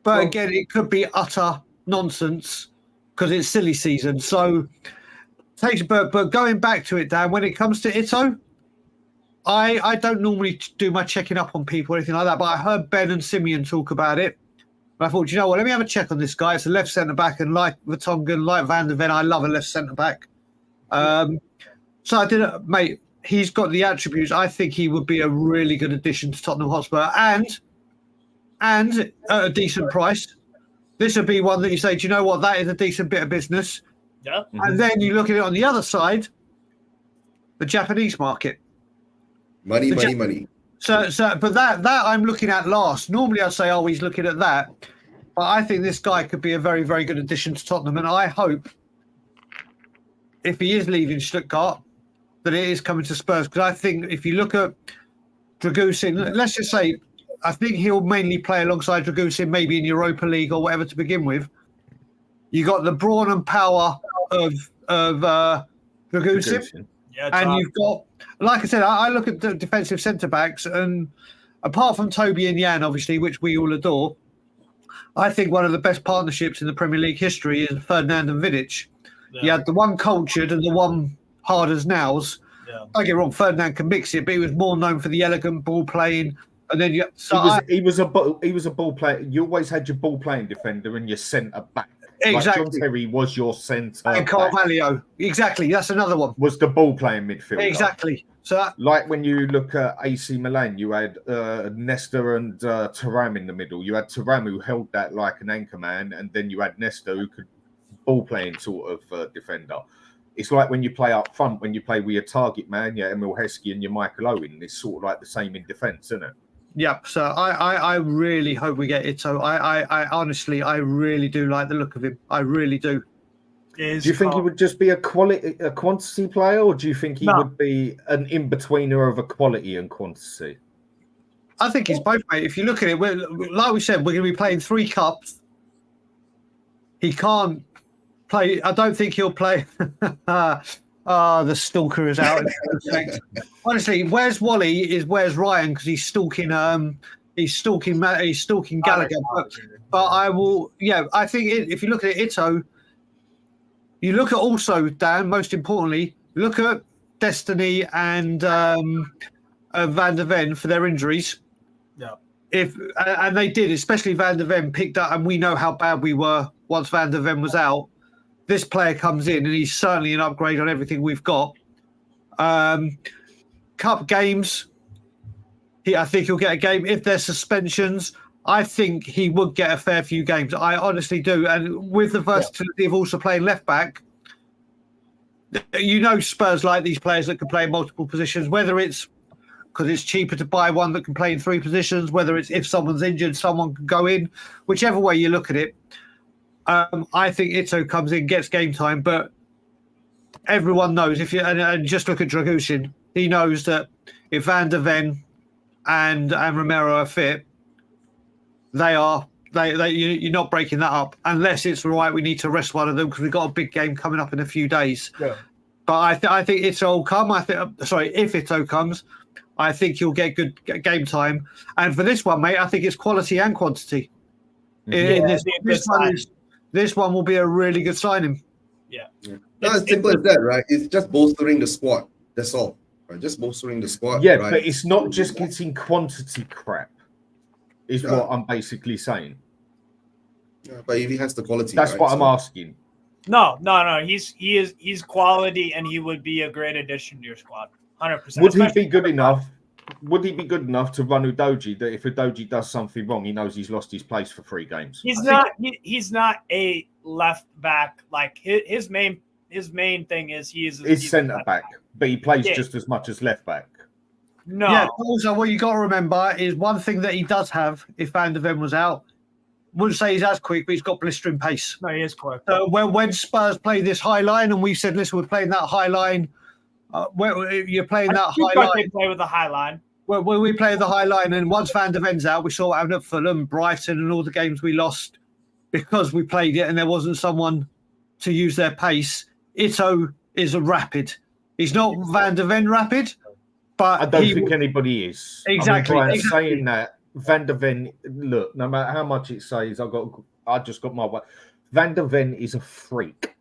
again, it could be utter nonsense because it's silly season. So, but going back to it, Dan, when it comes to Ito, I don't normally do my checking up on people or anything like that, but I heard Ben and Simeon talk about it. And I thought, you know what, let me have a check on this guy. It's a left centre-back, and like Vertonghen, like Van der Ven, I love a left centre-back. So I did it, mate. He's got the attributes. I think he would be a really good addition to Tottenham Hotspur, and at a decent price. This would be one that you say, do you know what, that is a decent bit of business. Yeah. And then you look at it on the other side, the Japanese market. Money. So, but that I'm looking at last. Normally I'd say, oh, he's looking at that. But I think this guy could be a very, very good addition to Tottenham. And I hope, if he is leaving Stuttgart, that it is coming to Spurs. Because I think if you look at Dragusin, let's just say, I think he'll mainly play alongside Dragusin, maybe in Europa League or whatever to begin with. You got the brawn and power of Dragusin. Yeah, and you've got, like I said, I look at the defensive centre backs, and apart from Toby and Jan, obviously, which we all adore, I think one of the best partnerships in the Premier League history is Ferdinand and Vidic. Yeah. You had the one cultured and the one hard as nails. Yeah. Don't get wrong, Ferdinand can mix it, but he was more known for the elegant ball playing. And then he was a ball player. You always had your ball playing defender and your centre back. Exactly. Like John Terry was your centre. And Carvalho. Exactly. That's another one. Was the ball playing midfielder. Exactly. So like when you look at AC Milan, you had Nesta and Thuram in the middle. You had Thuram who held that like an anchor man, and then you had Nesta who could ball playing sort of defender. It's like when you play up front, when you play with your target man, your Emil Heskey and your Michael Owen. It's sort of like the same in defence, isn't it? Yeah, so I really hope we get Ito. I honestly, I really do like the look of him. I really do. Do you think he would just be a quantity player, or do you think he would be an in-betweener of a quality and quantity? I think he's both, mate. If you look at it, like we said, we're going to be playing 3 cups. He can't play. I don't think he'll play. The stalker is out. Honestly, where's Wally is where's Ryan, because he's stalking Gallagher. But I will. Yeah, I think if you look at Ito, you look at also, Dan. Most importantly, look at Destiny and Van der Ven for their injuries. Yeah. And they did, especially Van der Ven picked up, and we know how bad we were once Van der Ven was out. This player comes in and he's certainly an upgrade on everything we've got. Cup games, I think he'll get a game. If there's suspensions, I think he would get a fair few games. I honestly do. And with the versatility of also playing left back, you know Spurs like these players that can play in multiple positions, whether it's because it's cheaper to buy one that can play in 3 positions, whether it's if someone's injured, someone can go in, whichever way you look at it. I think Ito comes in, gets game time, but everyone knows and just look at Dragusin, he knows that if Van der Ven and Romero are fit, you're not breaking that up unless it's right. We need to rest one of them because we've got a big game coming up in a few days. Yeah. But I think Ito will come. If Ito comes, I think he'll get good game time. And for this one, mate, I think it's quality and quantity. This one will be a really good signing. Yeah. Not as simple as that, right? It's just bolstering the squad. That's all. Right? Just bolstering the squad. Yeah, right? But it's not just getting quantity crap, is what I'm basically saying. Yeah, but if he has the quality, that's right, what I'm asking. No. He's quality, and he would be a great addition to your squad. 100%. Would he be good enough? Would he be good enough to run Udoji that if Udoji does something wrong, he knows he's lost his place for 3 games? He's not a left back. Like his main thing is he's centre back, but he plays just as much as left back. No. Yeah, but also what you got to remember is one thing that he does have, if Van der Ven was out, wouldn't say he's as quick, but he's got blistering pace. No, he is quick. So when Spurs play this high line, and we said, listen, we're playing that high line, you're playing that high line. They play with the high line. When we play the high line, and once Van der Ven's out, we saw what happened at Fulham, Brighton, and all the games we lost because we played it and there wasn't someone to use their pace. Ito is a rapid. He's not Van der Ven rapid, but I don't think anybody is. Exactly. I mean, saying that, Van der Ven, look, no matter how much it says, I just got my way. Van der Ven is a freak.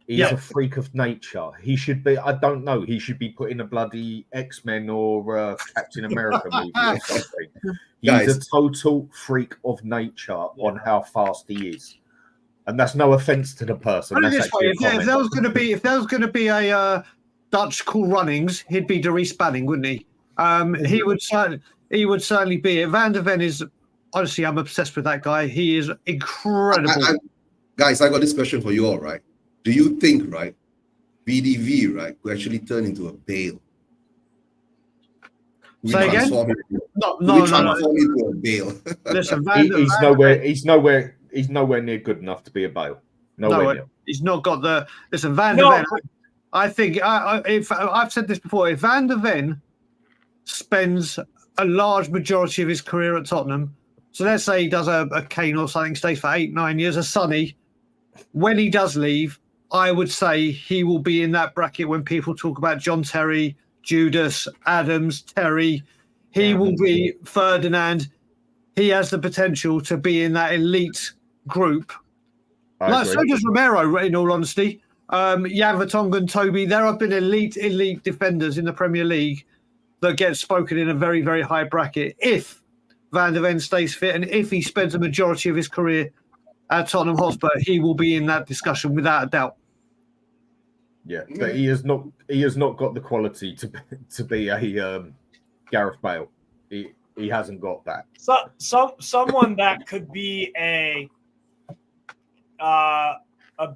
He's a freak of nature. He should be, I don't know, he should be put in a bloody X-Men or Captain America movie or something. He's a total freak of nature on how fast he is. And that's no offense to the person. That's if there was going to be a Dutch Cool Runnings, he'd be Dries Banning, wouldn't he? He would certainly be it. Van der Ven is, honestly, I'm obsessed with that guy. He is incredible. Guys, I got this question for you all, right? Do you think, right, VDV, right, could actually turn into a Bale? Say again? No. Transform into a Bale. Listen, he's nowhere near good enough to be a Bale. Nowhere near. He's not got the. Listen, Van der Ven. I think I've said this before. If Van der Ven spends a large majority of his career at Tottenham, so let's say he does a Kane or something, stays for 8-9 years, a Sonny. When he does leave, I would say he will be in that bracket when people talk about John Terry, Judas, Adams, Terry. He will be Ferdinand. He has the potential to be in that elite group. So does Romero, in all honesty. Jan Vertonghen, Toby, there have been elite defenders in the Premier League that get spoken in a very, very high bracket. If Van der Ven stays fit and if he spends a majority of his career at Tottenham Hotspur, he will be in that discussion without a doubt. Yeah, but he has not got the quality to be a Gareth Bale. He hasn't got that. Someone that could be a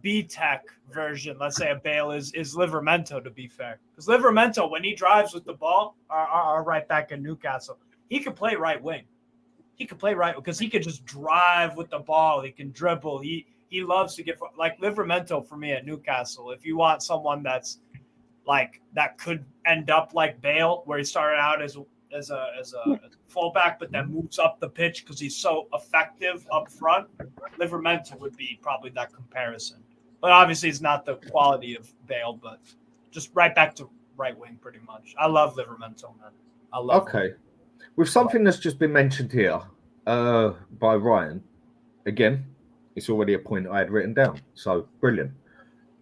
B-Tech version, let's say a Bale, is Livramento, to be fair. Because Livramento, when he drives with the ball, our right back in Newcastle, he could play right wing. He could play right because he could just drive with the ball. He can dribble. He loves to get like Livramento for me at Newcastle. If you want someone that's like that could end up like Bale, where he started out as a fullback, but then moves up the pitch because he's so effective up front. Livramento would be probably that comparison. But obviously, it's not the quality of Bale, but just right back to right wing, pretty much. I love Livramento, man. I love. Okay, with something that's just been mentioned here by Ryan, again, it's already a point I had written down. So brilliant.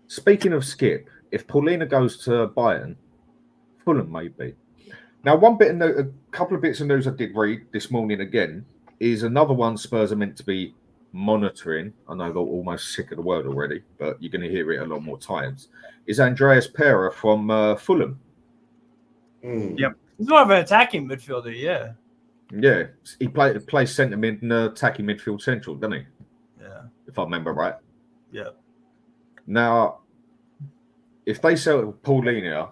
Speaking of Skip, if Paulina goes to Bayern, Fulham maybe. Now, a couple of bits of news I did read this morning again is another one Spurs are meant to be monitoring. I know they're almost sick of the word already, but you're going to hear it a lot more times. Is Andreas Pereira from Fulham? Yep, he's more of an attacking midfielder. Yeah. Yeah, he plays centre mid and attacking midfield central, doesn't he? Yeah, if I remember right. Yeah. Now, if they sell Paulina,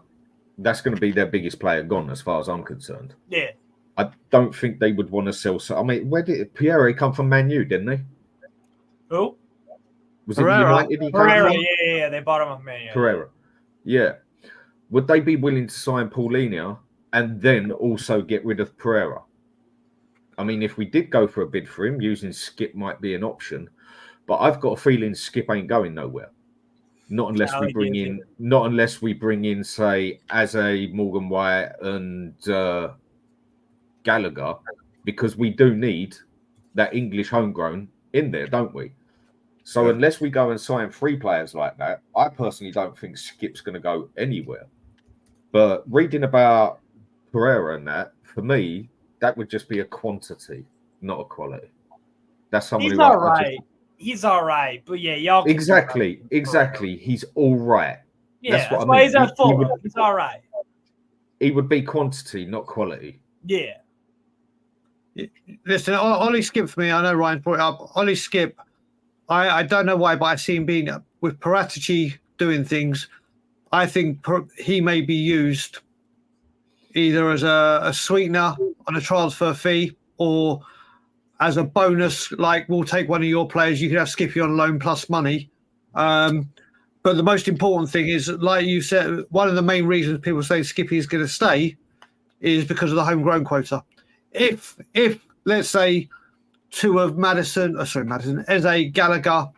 that's going to be their biggest player gone, as far as I'm concerned. Yeah. I don't think they would want to sell. I mean, where did Pierre come from? Man U, didn't he? Who? Was it United? Pereira, yeah. They bought him off Man U. Pereira. Yeah. Would they be willing to sign Paulina and then also get rid of Pereira? I mean, if we did go for a bid for him, using Skip might be an option. But I've got a feeling Skip ain't going nowhere. Not unless we bring in, say, as a Morgan White and Gallagher, because we do need that English homegrown in there, don't we? So unless we go and sign 3 players like that, I personally don't think Skip's going to go anywhere. But reading about Pereira and that, for me, that would just be a quantity, not a quality. That's somebody. He's all right. He's all right, but yeah, y'all. Exactly. He's all right. Yeah, that's what I why mean. He's at full. He's all right. He would be quantity, not quality. Yeah. Listen, Ollie Skip for me. I know Ryan brought it up. Ollie Skip. I don't know why, but I see him being with Paratici doing things. I think he may be used either as a sweetener on a transfer fee or as a bonus, like we'll take one of your players, you can have Skippy on loan plus money. But the most important thing is, like you said, one of the main reasons people say Skippy is going to stay is because of the homegrown quota. If let's say two of Eze, Gallagher,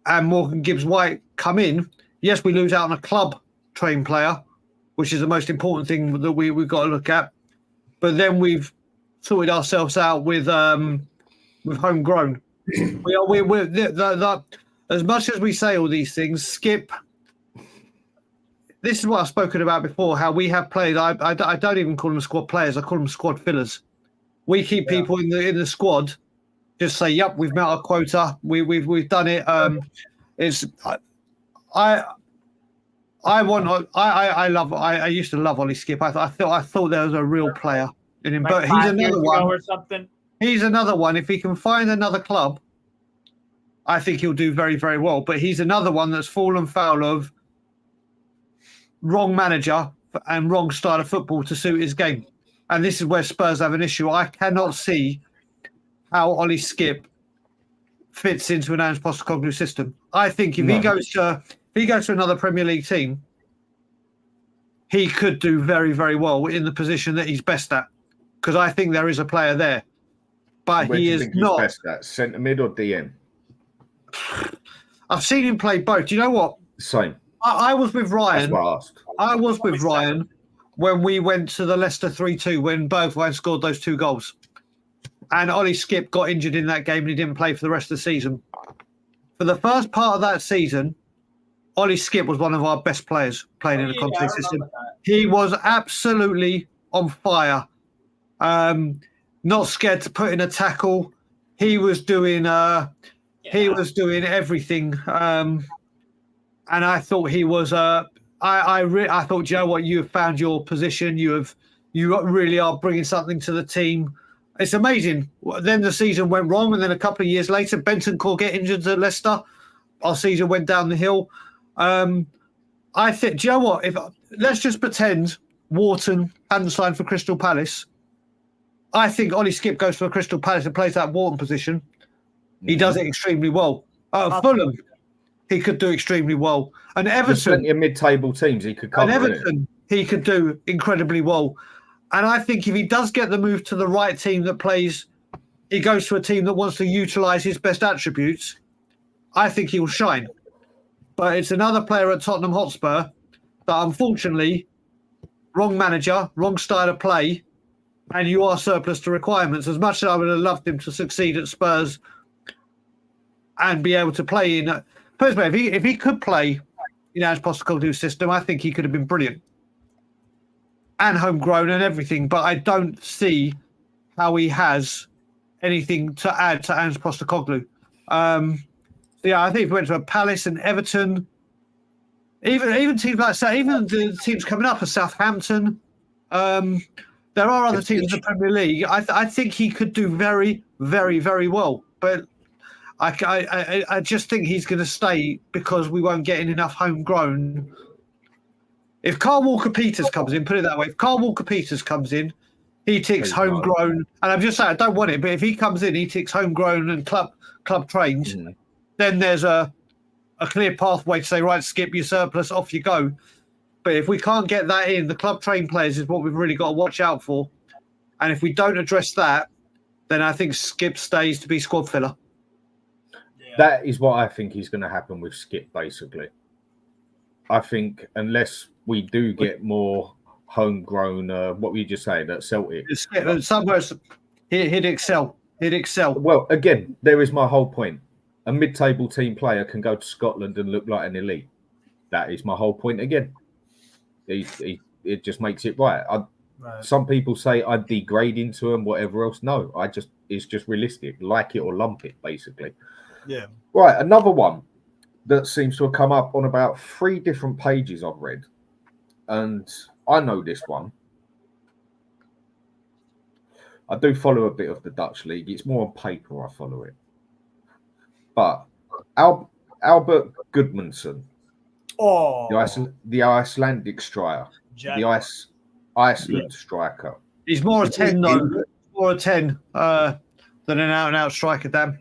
and Morgan Gibbs-White come in, yes, we lose out on a club trained player, which is the most important thing that we've got to look at. But then we've sorted ourselves out with homegrown. We're as much as we say all these things, Skip. This is what I've spoken about before. How we have played. I don't even call them squad players. I call them squad fillers. We keep people in the squad. Just say, "Yep, we've met our quota. We've done it." I used to love Ollie Skip. I thought there was a real player in him, but he's another one. Or something. He's another one. If he can find another club, I think he'll do very, very well. But he's another one that's fallen foul of wrong manager and wrong style of football to suit his game. And this is where Spurs have an issue. I cannot see how Ollie Skip fits into an Ange Postecoglou system. I think if he goes to another Premier League team, he could do very, very well in the position that he's best at. Because I think there is a player there. But he is not. Best at centre mid or DM? I've seen him play both. Do you know what? Same. I was with Ryan. That's what I asked. I was with Ryan when we went to the Leicester 3-2 when Bergwijn scored those 2 goals. And Ollie Skip got injured in that game and he didn't play for the rest of the season. For the first part of that season, Ollie Skip was one of our best players playing in the Conte system. He was absolutely on fire. Not scared to put in a tackle. He was doing everything. And I thought he was I thought, you know what, you have found your position. You really are bringing something to the team. It's amazing. Then the season went wrong, and then a couple of years later, Bentancur get injured at Leicester. Our season went down the hill. I think, do you know what? Let's just pretend Wharton hadn't signed for Crystal Palace. I think Ollie Skip goes for Crystal Palace and plays that Wharton position. He does it extremely well. Fulham, he could do extremely well. And Everton, in mid-table teams, he could cover. And Everton, he could do incredibly well. And I think if he does get the move to the right team that plays, he goes to a team that wants to utilise his best attributes, I think he'll shine. But it's another player at Tottenham Hotspur that, unfortunately, wrong manager, wrong style of play, and you are surplus to requirements. As much as I would have loved him to succeed at Spurs and be able to play in... Personally, if he could play in Ange Postecoglou's system, I think he could have been brilliant. And homegrown and everything, but I don't see how he has anything to add to Ange Postecoglou. Yeah, I think if he went to a Palace and Everton, even teams like that, even the teams coming up are Southampton. There are other teams in the Premier League. I think he could do very, very, very well. But I just think he's going to stay because we won't get in enough homegrown. If Carl Walker-Peters comes in, put it that way, if Carl Walker-Peters comes in, he ticks homegrown. And I'm just saying, I don't want it, but if he comes in, he ticks homegrown and club trained, then there's a clear pathway to say, right, Skip your surplus, off you go. But if we can't get that in, the club trained players is what we've really got to watch out for. And if we don't address that, then I think Skip stays to be squad filler. Yeah. That is what I think is going to happen with Skip, basically. I think unless we do get more homegrown, what were you just saying, at Celtic? Somewhere he'd excel. He'd excel. Well, again, there is my whole point. A mid-table team player can go to Scotland and look like an elite. That is my whole point again. It just makes it right. Some people say I degrade into him, whatever else. No, it's just realistic. Like it or lump it, basically. Yeah. Right, another one that seems to have come up on about 3 different pages I've read. And I know this one. I do follow a bit of the Dutch league. It's more on paper I follow it. But Albert Gudmundsson, the Icelandic striker, the Iceland striker. He's more a 10 though. More a 10 than an out-and-out striker, Dan.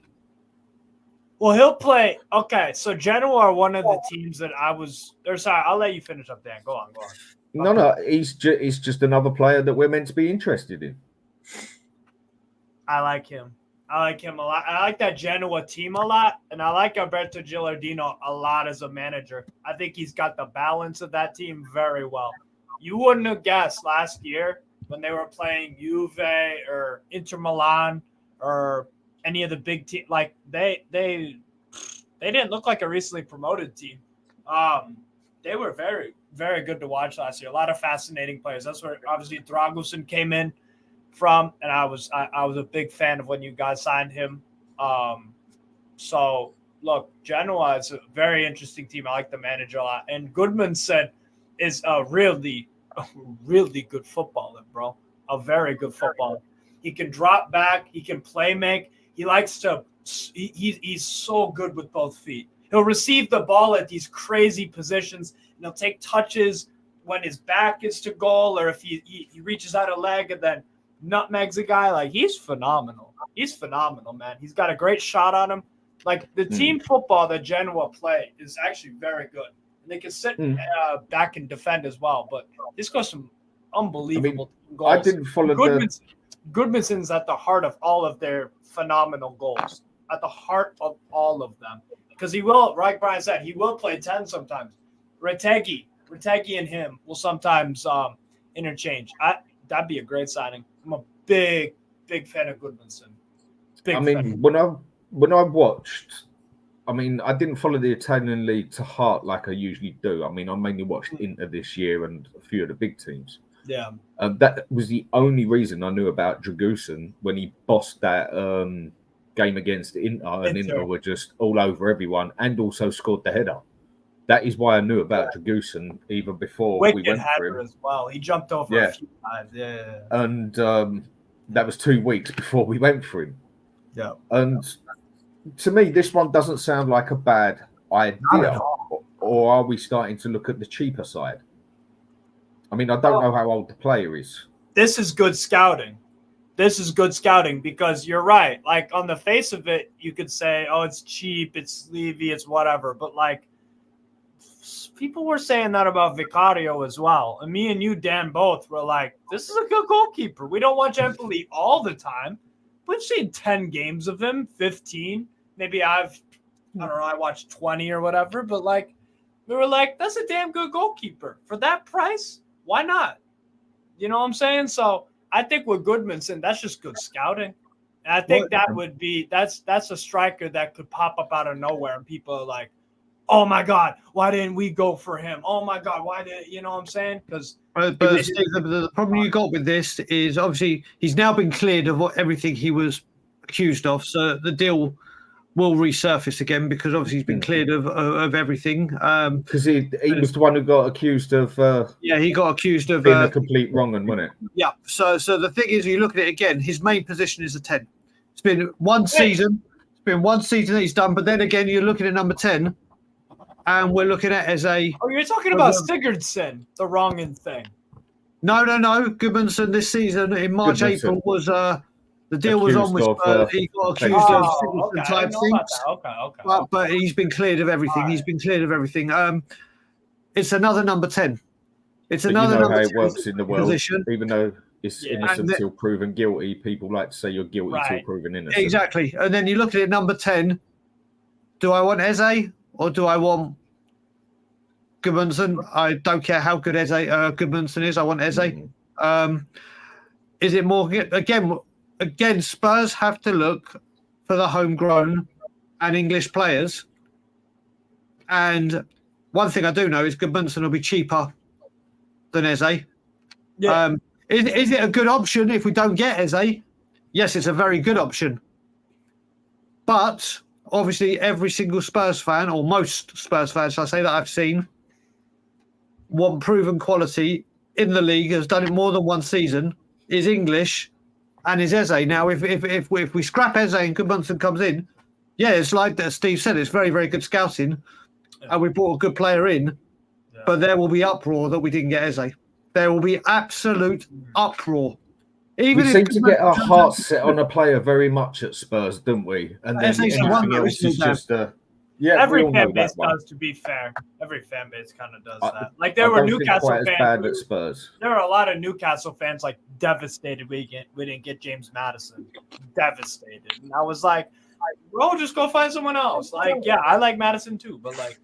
Well, he'll play. Okay, so Genoa are one of the teams that I was. Or sorry, I'll let you finish up, Dan. Go on. No, he's just another player that we're meant to be interested in. I like him. I like him a lot. I like that Genoa team a lot, and I like Alberto Gilardino a lot as a manager. I think he's got the balance of that team very well. You wouldn't have guessed last year when they were playing Juve or Inter Milan or any of the big teams. Like they didn't look like a recently promoted team. They were very, very good to watch last year. A lot of fascinating players. That's where obviously Dragusin came in from, and I was a big fan of when you guys signed him. So look, Genoa is a very interesting team. I like the manager a lot, and Goodmanson is a really good footballer, bro. A very good footballer. He can drop back. He can play make. He likes to. He's so good with both feet. He'll receive the ball at these crazy positions, and he'll take touches when his back is to goal, or if he reaches out a leg and then nutmegs a guy. Like, he's phenomenal. He's phenomenal, man. He's got a great shot on him. Like, the team football that Genoa play is actually very good. And they can sit back and defend as well. But this goes some unbelievable goals. I didn't follow Goodmanson's at the heart of all of their phenomenal goals. At the heart of all of them. Because he will, like Brian said, he will play 10 sometimes. Retegui and him will sometimes interchange. That'd be a great signing. I'm a big fan of Goodmanson. When I watched, I didn't follow the Italian league to heart like I usually do. I mainly watched Inter this year and a few of the big teams. Yeah. That was the only reason I knew about Dragusin when he bossed that game against Inter, and Inter were just all over everyone and also scored the header. That is why I knew about Dragusin even before we went for him as well. He jumped over a few times. Yeah. And that was 2 weeks before we went for him. Yeah. And to me, this one doesn't sound like a bad idea. Or are we starting to look at the cheaper side? I don't know how old the player is. This is good scouting. Because you're right. Like, on the face of it, you could say, oh, it's cheap, it's Levy, it's whatever. But, like, people were saying that about Vicario as well. And me and you, Dan, both were like, this is a good goalkeeper. We don't watch Empoli all the time. We've seen 10 games of him, 15. Maybe I watched 20 or whatever. But, like, we were like, that's a damn good goalkeeper. For that price, why not? You know what I'm saying? So I think with Goodmanson, that's just good scouting. And I think that's a striker that could pop up out of nowhere, and people are like, oh my God, why didn't we go for him? Oh my God, why did you know what I'm saying? Because the problem you got with this is obviously he's now been cleared of everything he was accused of, so the deal will resurface again because obviously he's been cleared of everything. Because he was the one who got accused of. He got accused of being a complete wrong one, wasn't it? Yeah. So the thing is, you look at it again. His main position is a 10. It's been one season. It's been one season that he's done. But then again, you're looking at number 10, and we're looking at as a. Oh, you're talking about Sigurdsson, the wrong thing. No. Goodmanson this season in March, April was the deal was on with Spurs. He got accused of Sigurdsson type things. Okay. But he's been cleared of everything. Right. He's been cleared of everything. It's another number 10. It's another number 10. How it works in the world, position. Even though it's innocent till proven guilty, people like to say you're guilty till proven innocent. Exactly. And then you look at it, number 10. Do I want Eze or do I want Goodmanson? I don't care how good Goodmanson is. I want Eze. Is it more Again, Spurs have to look for the homegrown and English players. And one thing I do know is Goodmanson will be cheaper than Eze. Yeah. Is it a good option if we don't get Eze? Yes, it's a very good option. But obviously every single Spurs fan, or most Spurs fans, shall I say, that I've seen, want proven quality in the league, has done it more than one season, is English, and is Eze. Now, if we scrap Eze and Goodmanson comes in, it's like that Steve said, it's very, very good scouting, and we brought a good player in, but there will be uproar that we didn't get Eze. there will be absolute uproar. We seem to get our hearts set on a player very much at Spurs, don't we? And then anything else is just every fan base does, to be fair. Every fan base kind of does that. Like there were Newcastle fans bad at Spurs. There were a lot of Newcastle fans like devastated we didn't get James Maddison. Devastated. And I was like, bro, just go find someone else. Like, yeah, I like Maddison too, but like,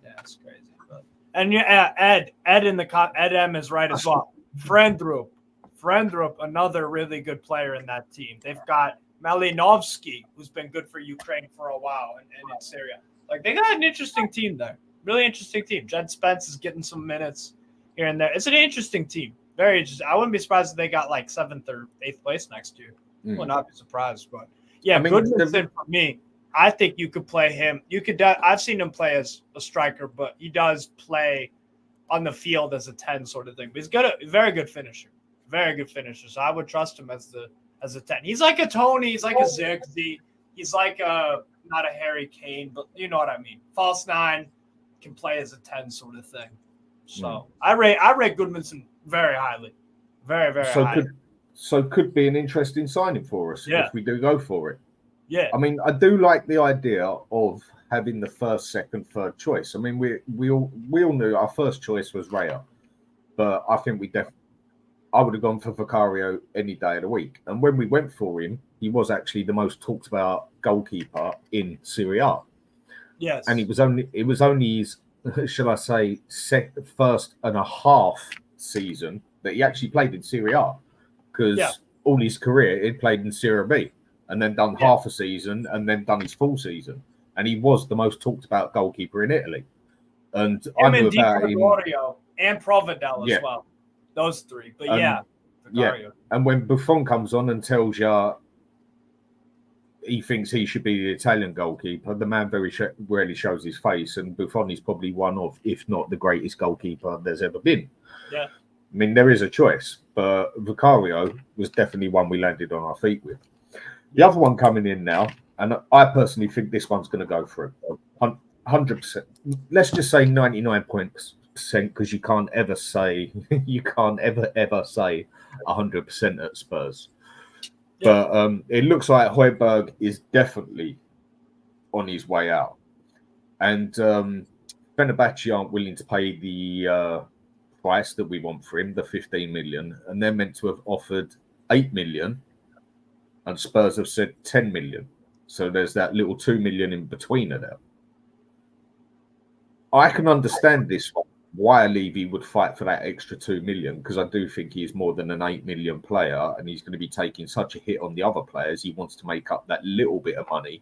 yeah, it's crazy. But and yeah, Ed M is right as well. Friendrup, another really good player in that team. They've got Malinovsky, who's been good for Ukraine for a while, and in Syria. Like they got an interesting team there. Really interesting team. Jed Spence is getting some minutes here and there. It's an interesting team. Very interesting. I wouldn't be surprised if they got like 7th or 8th place next year. Would not be surprised. But yeah, Goodmanson for me. I think you could play him. You could. I've seen him play as a striker, but he does play on the field as a 10 sort of thing. But he's very good finisher. Very good finisher. So I would trust him as a 10. He's like a Tony. He's like a Zirkzee. He's like not a Harry Kane, but you know what I mean. False 9 can play as a 10 sort of thing. So I rate Goodmanson very highly. Very, very high. Could be an interesting signing for us if we do go for it. Yeah. I mean, I do like the idea of having the first, second, third choice. I mean, we all knew our first choice was Raya, but I think I would have gone for Vicario any day of the week. And when we went for him, he was actually the most talked about goalkeeper in Serie A. Yes. And it was only his, shall I say, first and a half season that he actually played in Serie A, because all his career he'd played in Serie B and then done half a season and then done his full season. And he was the most talked about goalkeeper in Italy. And I knew about him. And Provedel as well. Those 3. But Vicario. And when Buffon comes on and tells you he thinks he should be the Italian goalkeeper, the man very rarely shows his face. And Buffon is probably one of, if not the greatest goalkeeper there's ever been. Yeah. I mean, there is a choice, but Vicario was definitely one we landed on our feet with. The other one coming in now, and I personally think this one's going to go through 100%. Let's just say 99%, because you can't ever say 100% at Spurs. Yeah. But it looks like Højbjerg is definitely on his way out, and Fenerbahce aren't willing to pay the price that we want for him, the 15 million, and they're meant to have offered 8 million, and Spurs have said 10 million. So there's that little 2 million in between of them. I can understand this one, why Levy would fight for that extra 2 million, because I do think he's more than an 8 million player, and he's going to be taking such a hit on the other players. He wants to make up that little bit of money,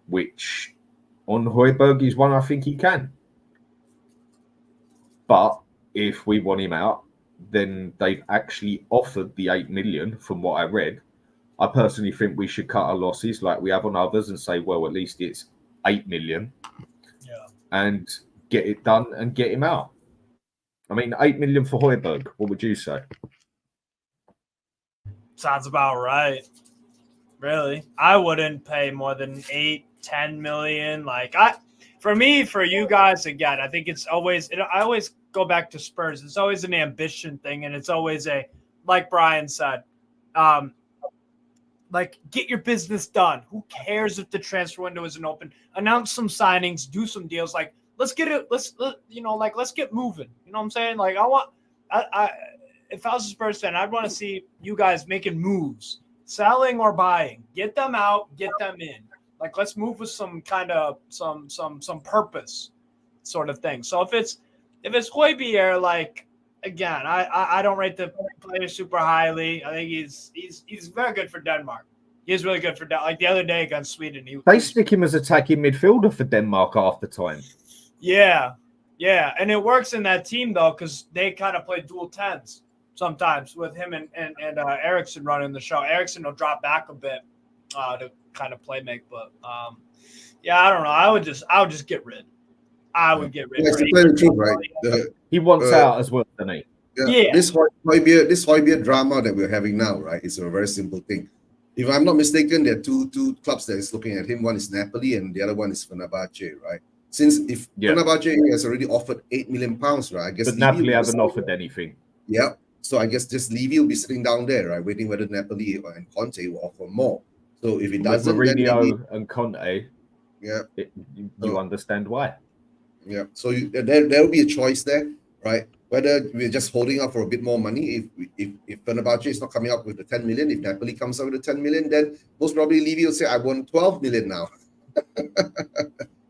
which on Højbjerg is one I think he can. But if we want him out, then they've actually offered the 8 million from what I read. I personally think we should cut our losses like we have on others and say, well, at least it's 8 million and get it done and get him out. I mean, 8 million for Højbjerg. What would you say? Sounds about right. Really? I wouldn't pay more than 8-10 million. For you guys, again, I think it's always, I always go back to Spurs. It's always an ambition thing. And it's always like Brian said, get your business done. Who cares if the transfer window isn't open? Announce some signings, do some deals. Let's get it. Let's get moving. You know what I'm saying? If I was a Spurs fan, I'd want to see you guys making moves, selling or buying. Get them out, get them in. Let's move with some kind of some purpose, sort of thing. So if it's Højbjerg, again, I don't rate the player super highly. I think he's very good for Denmark. He's really good for Denmark. The other day against Sweden, they stick him as attacking midfielder for Denmark half the time. Yeah, and it works in that team though, because they kind of play dual 10s sometimes with him and Eriksen running the show. Eriksen will drop back a bit to kind of play make, but I don't know. I would just get rid. I would get rid. Right? He wants out as well, doesn't he? Yeah. This Højbjerg drama that we're having now, right? It's a very simple thing. If I'm not mistaken, there are two clubs that is looking at him. One is Napoli, and the other one is Fenerbahce, right? Since Fenerbahce has already offered £8 million, right? I guess. But Napoli haven't offered anything. Yeah. So I guess just Levy will be sitting down there, right, waiting whether Napoli and Conte will offer more. So if it doesn't, with then Mourinho maybe, and Conte, yeah, you understand why. yeah. So there will be a choice there, right? Whether we're just holding up for a bit more money. If Fenerbahce is not coming up with the 10 million, if Napoli comes up with the 10 million, then most probably Levy will say, I want 12 million now.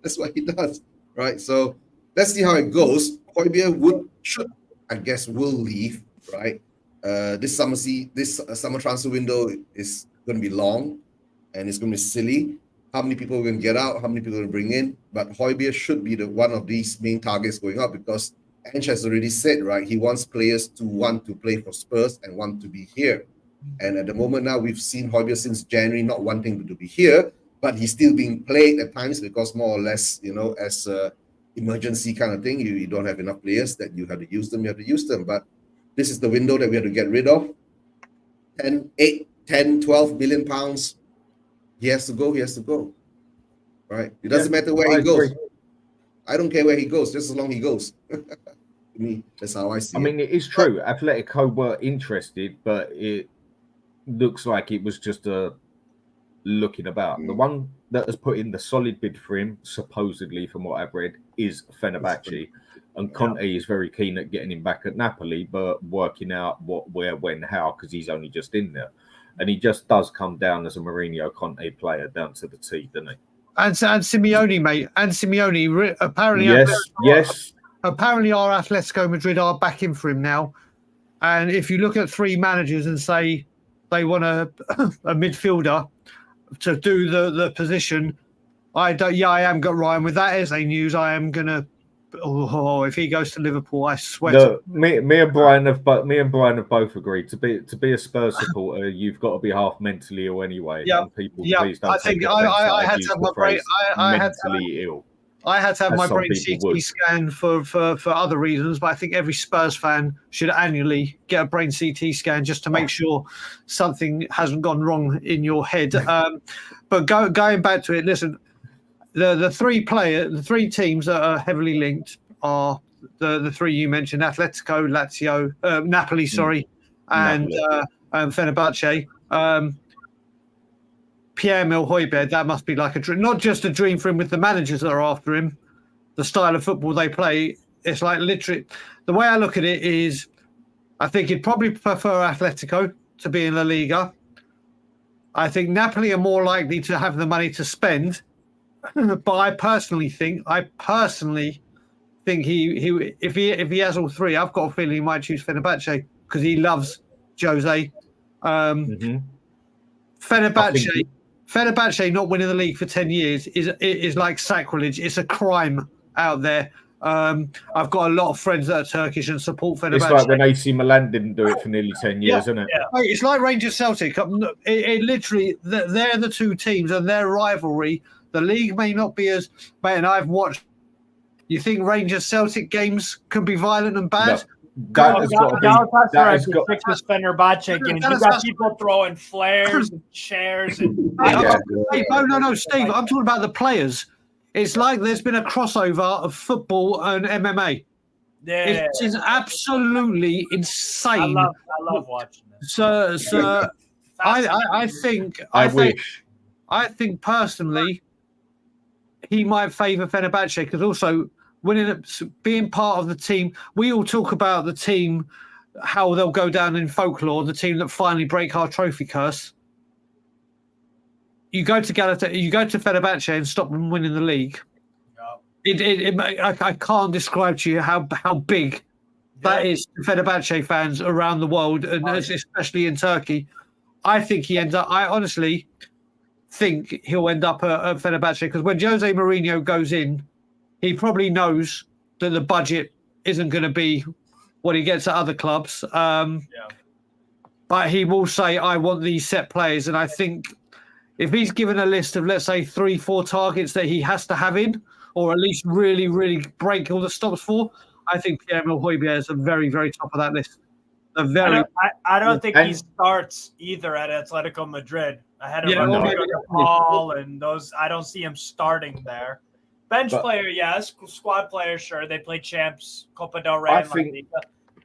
That's what he does, right? So let's see how it goes. Højbjerg will leave, right? This summer transfer window is going to be long, and it's going to be silly. How many people are going to get out? How many people are going to bring in? But Højbjerg should be one of these main targets going up, because Ange has already said, right, he wants players to want to play for Spurs and want to be here. And at the moment now, we've seen Højbjerg since January not wanting to be here, but he's still being played at times because more or less, as a emergency kind of thing, you don't have enough players that you have to use them, But this is the window that we have to get rid of. 12 million pounds. He has to go. Right? It doesn't matter where he goes. I don't care where he goes, just as long as he goes. To me, that's how I see it. I mean, it is true. Atletico were interested, but it looks like it was just a looking about. The one that has put in the solid bid for him, supposedly, from what I've read, is Fenerbahce. And Conte is very keen at getting him back at Napoli, but working out what, where, when, how, because he's only just in there. And he just does come down as a Mourinho Conte player down to the T, doesn't he? And Simeone, mate. And Simeone, apparently, yes. Apparently, our Atletico Madrid are backing for him now. And if you look at three managers and say they want a midfielder to do the position, I am got Ryan with that as a news. I am gonna. Oh, if he goes to Liverpool, I swear. Look, me and Brian have both agreed to be a Spurs supporter. You've got to be half mentally ill anyway. Yeah, people, please don't. I had to have my brain. I had to have my brain CT scan for other reasons, but I think every Spurs fan should annually get a brain CT scan just to make sure something hasn't gone wrong in your head. But going back to it, listen. The three teams that are heavily linked are the three you mentioned: Atletico, Lazio, Napoli, and Fenerbahce. Pierre-Emile Højbjerg, that must be like a dream, not just a dream for him with the managers that are after him, the style of football they play. It's like literally, the way I look at it is, I think he'd probably prefer Atletico to be in La Liga. I think Napoli are more likely to have the money to spend. But I personally think he if he has all three, I've got a feeling he might choose Fenerbahce because he loves Jose. Fenerbahce not winning the league for 10 years is like sacrilege. It's a crime out there. I've got a lot of friends that are Turkish and support Fenerbahce. It's like when AC Milan didn't do it for nearly 10 years, isn't it? Yeah. It's like Rangers Celtic. It literally, they're the two teams and their rivalry. The league may not be as bad, and I've watched. You think Rangers Celtic games can be violent and bad? No. That's got fix this Fenerbahce game. You got people throwing flares and chairs and. No, Steve. I'm talking about the players. It's like there's been a crossover of football and MMA. Yeah, it is absolutely insane. I love watching it. So I think personally, he might favour Fenerbahce because also being part of the team. We all talk about the team, how they'll go down in folklore, the team that finally break our trophy curse. You go to Fenerbahce and stop them winning the league. I can't describe to you how big that is to Fenerbahce fans around the world, and especially in Turkey. I honestly think he'll end up at Fenerbahce because when Jose Mourinho goes in, he probably knows that the budget isn't going to be what he gets at other clubs. But he will say, I want these set players. And I think if he's given a list of, let's say, 3-4 targets that he has to have in, or at least really, really break all the stops for, I think Pierre-Emile Højbjerg is a very, very top of that list. I don't think he starts either at Atletico Madrid. Ahead of Paul and those, I don't see him starting there. Bench player, yes. Squad player, sure. They play champs, Copa del Rey.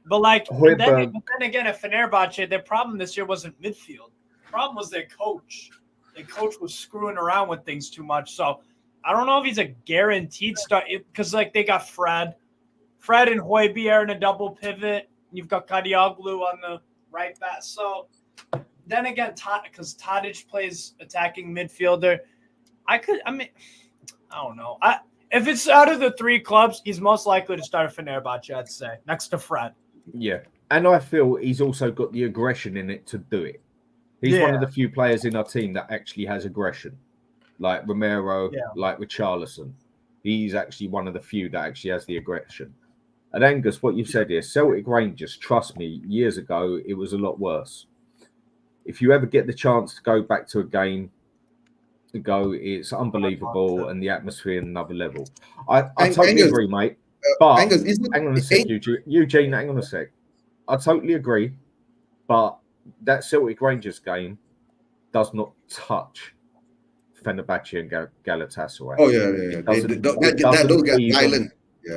But like, Hojberg- then again, at Fenerbahce, their problem this year wasn't midfield. The problem was their coach. Their coach was screwing around with things too much. So I don't know if he's a guaranteed start because like they got Fred and Hojbjerg in a double pivot. You've got Kadioglu on the right back. So then again, because Tadic plays attacking midfielder, I don't know. If it's out of the three clubs, he's most likely to start at Fenerbahce, I'd say, next to Fred. Yeah. And I feel he's also got the aggression in it to do it. He's one of the few players in our team that actually has aggression. Like Romero, like Richarlison. He's actually one of the few that actually has the aggression. And Angus, what you've said here, Celtic Rangers, trust me, years ago, it was a lot worse. If you ever get the chance to go back to a game, it's unbelievable, and the atmosphere at another level. I totally Angus, agree, mate. But Angus, hang on a sec, Eugene, hang on a sec. I totally agree, but that Celtic Rangers game does not touch Fenerbahce and Galatasaray. Oh yeah.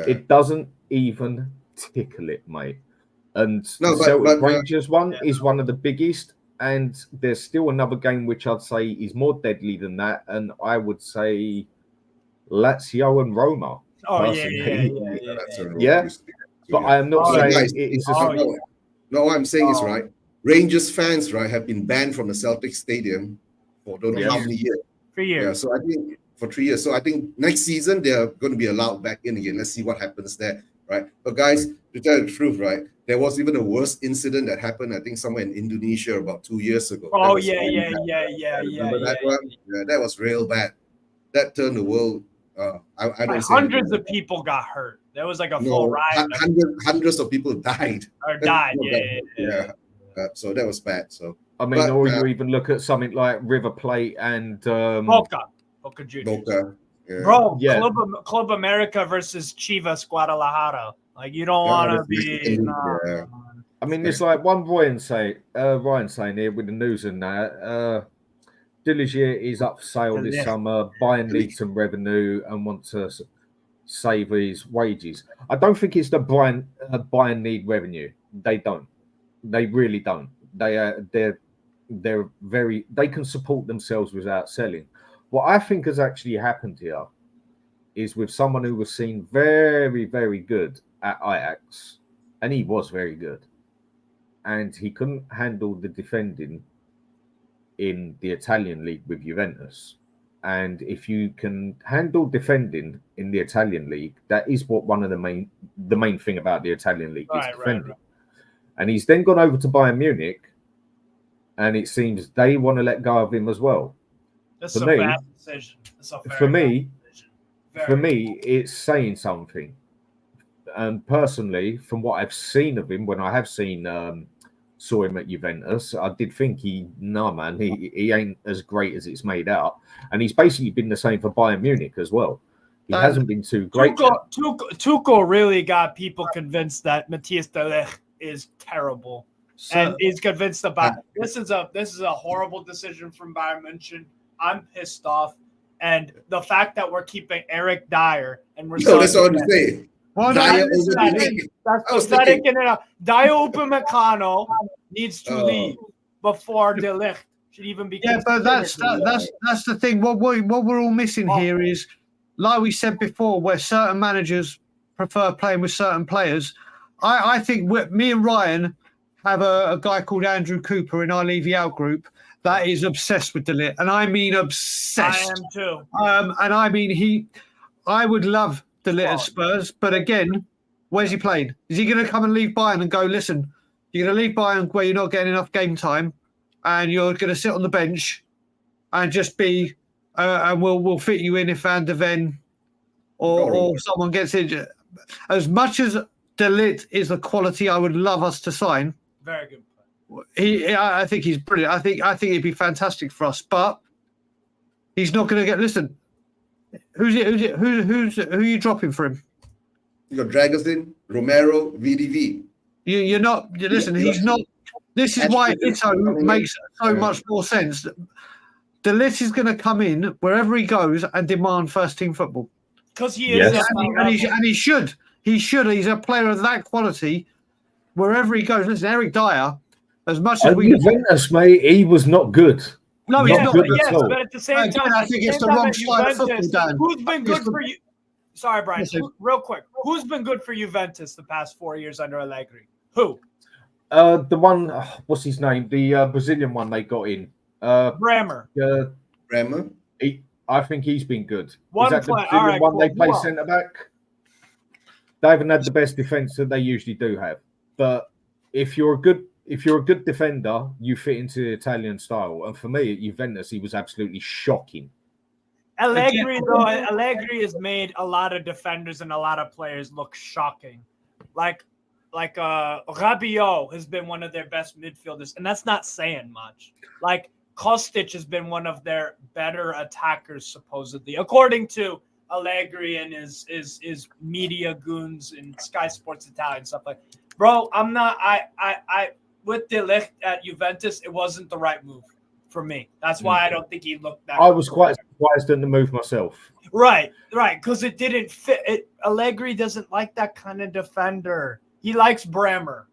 It doesn't even tickle it, mate. And No, the Celtic but Rangers one is one of the biggest. And there's still another game which I'd say is more deadly than that. And I would say Lazio and Roma. Oh, yeah. But I am not saying guys, it is No, what I'm saying is right. Rangers fans, right, have been banned from the Celtic Stadium for don't know how many years. 3 years. Yeah, so I think for 3 years. So I think next season they're going to be allowed back in again. Let's see what happens there, right? But guys, to tell you the truth, right, there was even a worse incident that happened, I think, somewhere in Indonesia about 2 years ago. Oh, yeah. Remember that one? Yeah, that was real bad. That turned the world. I don't say hundreds of people got hurt. There was like a full riot. Hundreds of people died. Or died. Yeah. So that was bad. So I mean, or you even look at something like River Plate and Boca Juniors. Boca. Yeah. Bro, Club America versus Chivas Guadalajara. Like you don't want to be. I mean, it's like one Ryan saying here with the news and that. Diligier is up for sale this summer. Bayern needs some revenue and want to save his wages. I don't think it's the Bayern need revenue. They don't. They really don't. They're very. They can support themselves without selling. What I think has actually happened here is with someone who was seen very, very good at Ajax, and he was very good, and he couldn't handle the defending in the Italian league with Juventus. And if you can handle defending in the Italian league, that is what one of the main thing about the Italian league is defending. Right. And he's then gone over to Bayern Munich, and it seems they want to let go of him as well. That's a bad decision. For me, it's saying something. And personally, from what I've seen of him, when I have saw him at Juventus, I did think he ain't as great as it's made out. And he's basically been the same for Bayern Munich as well. He hasn't been too great. Tuchel really got people convinced that Matthias de Ligt is terrible. And he's convinced about this is a horrible decision from Bayern Munich. I'm pissed off. And the fact that we're keeping Eric Dyer and we're that's all I'm saying. Well, that's pathetic in enough. Dyer Upamecano needs to leave before De Ligt should even be. Yeah, but that's the thing. What we're all missing here is, like we said before, where certain managers prefer playing with certain players. I think me and Ryan have a guy called Andrew Cooper in our Levy Out group that is obsessed with De Ligt, and I mean obsessed. I am too. And I mean I would love De Ligt at Spurs, but again, where's he playing? Is he going to come and leave Bayern and go, listen, you're going to leave Bayern where you're not getting enough game time, and you're going to sit on the bench and just be, and we'll fit you in if Van de Ven or someone gets injured. As much as De Ligt is the quality I would love us to sign, very good. I think he's brilliant. I think he'd be fantastic for us, but he's not going to get. Listen, who are you dropping for him? You got Dragusin, Romero, VDV. You're not. Listen, he's not. This is why Ito makes so much more sense. De Ligt is going to come in wherever he goes and demand first team football. Because he is, and he should. He should. He's a player of that quality. wherever he goes. Listen, Eric Dyer, as much as we Juventus, mate, he was not good. No, he's not good yes, at all. but at the same time, I think it's the wrong style of football, Dan. Who's been good for you? Sorry, Brian. Real quick, who's been good for Juventus the past 4 years under Allegri? Who? The one, what's his name? The Brazilian one they got in. Bremer. Bremer. I think he's been good. One Is that play, the Brazilian right, one cool. they play centre back? They haven't had the best defence that they usually do have. But if you're a good defender, you fit into the Italian style. And for me at Juventus, he was absolutely shocking. Allegri has made a lot of defenders and a lot of players look shocking. Like Rabiot has been one of their best midfielders, and that's not saying much. Like Kostic has been one of their better attackers, supposedly, according to Allegri and his media goons and Sky Sports Italia and stuff like. Bro, I'm not. I with De Ligt at Juventus, it wasn't the right move for me. That's why I don't think he looked that. I was quite surprised at the move myself. Right, because it didn't fit. Allegri doesn't like that kind of defender. He likes Bremer.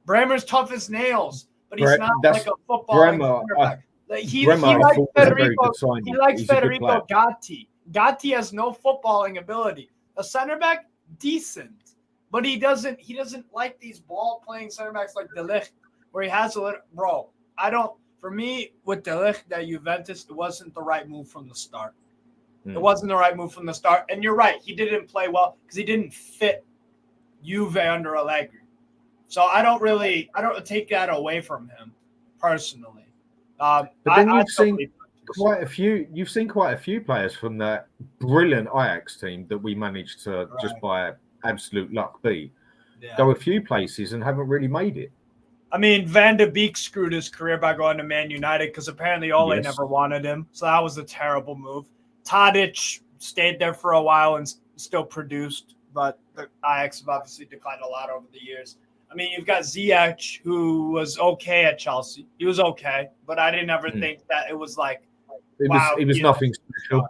Bremer's tough as nails, but he's not like a football. He likes Federico. He likes Federico Gatti. Gatti has no footballing ability. A center back, decent, but he doesn't like these ball playing center backs like De Ligt, where he has a little. Bro, I don't. For me, with De Ligt at Juventus, it wasn't the right move from the start. It wasn't the right move from the start. And you're right, he didn't play well because he didn't fit Juve under Allegri. So I don't take that away from him personally. But then you've seen quite a few players from that brilliant Ajax team that we managed to just by absolute luck beat go a few places and haven't really made it. I mean, Van de Beek screwed his career by going to Man United because apparently Ole never wanted him. So that was a terrible move. Tadic stayed there for a while and still produced, but the Ajax have obviously declined a lot over the years. I mean, you've got Ziyech, who was okay at Chelsea. He was okay, but I didn't ever think that it was like, it was nothing special.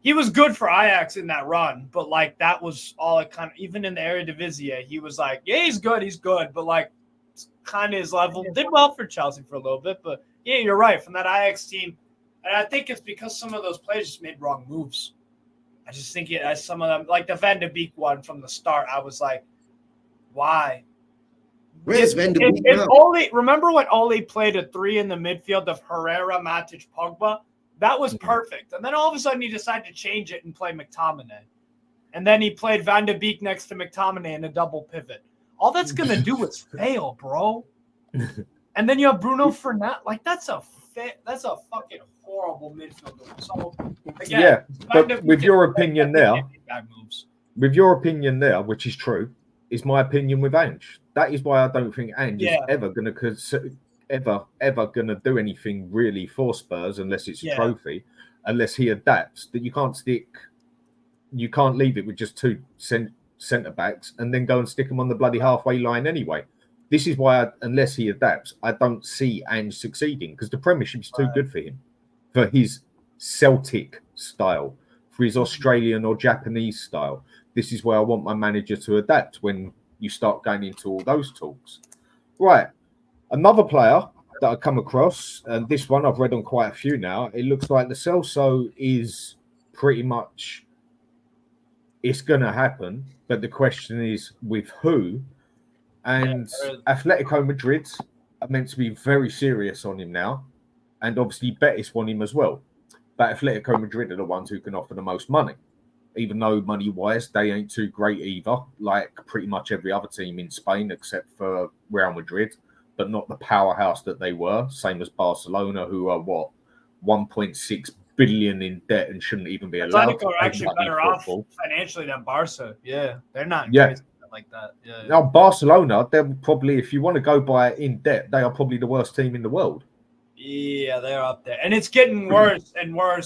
He was good for Ajax in that run, but like that was all it kind of, even in the Eredivisie, he was like, yeah, he's good, but like, kind of his level. Did well for Chelsea for a little bit, but yeah, you're right. From that Ajax team, and I think it's because some of those players just made wrong moves. I just think some of them, like the Van de Beek one from the start, I was like, why? Where's Van de Beek now? Remember when Ole played a 3 in the midfield of Herrera, Matic, Pogba? That was perfect. And then all of a sudden he decided to change it and play McTominay. And then he played Van de Beek next to McTominay in a double pivot. All that's going to do is fail, bro. And then you have Bruno Fernandes. Like, that's a fucking horrible midfielder. So, again, but with your opinion there, which is true, is my opinion with Ange. That is why I don't think Ange is ever going to do anything really for Spurs unless it's a trophy, unless he adapts. That you can't leave it with just 2 centre backs and then go and stick them on the bloody halfway line anyway. This is why, unless he adapts, I don't see Ange succeeding because the Premiership is too good for him, for his Celtic style, for his Australian or Japanese style. This is where I want my manager to adapt when you start going into all those talks. Right, another player that I come across, and this one I've read on quite a few now. It looks like the Celso is pretty much. It's going to happen, but the question is with who? And Atletico Madrid are meant to be very serious on him now, and obviously Betis want him as well. But Atletico Madrid are the ones who can offer the most money, even though money-wise they ain't too great either, like pretty much every other team in Spain except for Real Madrid, but not the powerhouse that they were, same as Barcelona, who are 1.6 billion in debt and shouldn't even be allowed. Atletico are actually better off financially than Barca. Yeah, they're not like that. Yeah. Now Barcelona, they're probably, if you want to go by in debt, they are probably the worst team in the world. Yeah, they're up there, and it's getting worse and worse.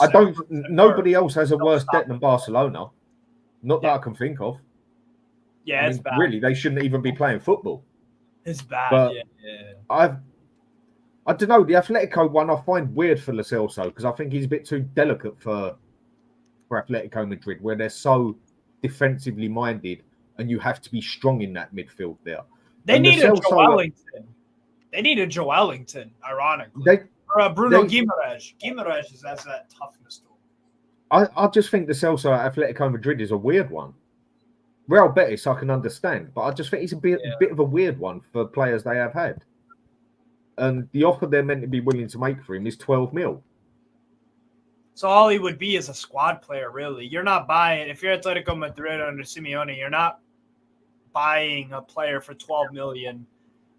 Nobody else has a worse debt than Barcelona, not that I can think of. Yeah, it's bad. Really, they shouldn't even be playing football. It's bad. But I don't know. The Atletico one I find weird for Lo Celso because I think he's a bit too delicate for Atletico Madrid, where they're so defensively minded and you have to be strong in that midfield there. They need a Joelinton. They need a Joelinton, ironically. Or Bruno Guimaraes. Guimaraes has that toughness to him. I just think the Celso at Atletico Madrid is a weird one. Real Betis, I can understand, but I just think he's a bit of a weird one for players they have had. And the offer they're meant to be willing to make for him is 12 mil. So all he would be is a squad player, really. You're not buying, if you're Atletico Madrid under Simeone, you're not buying a player for 12 million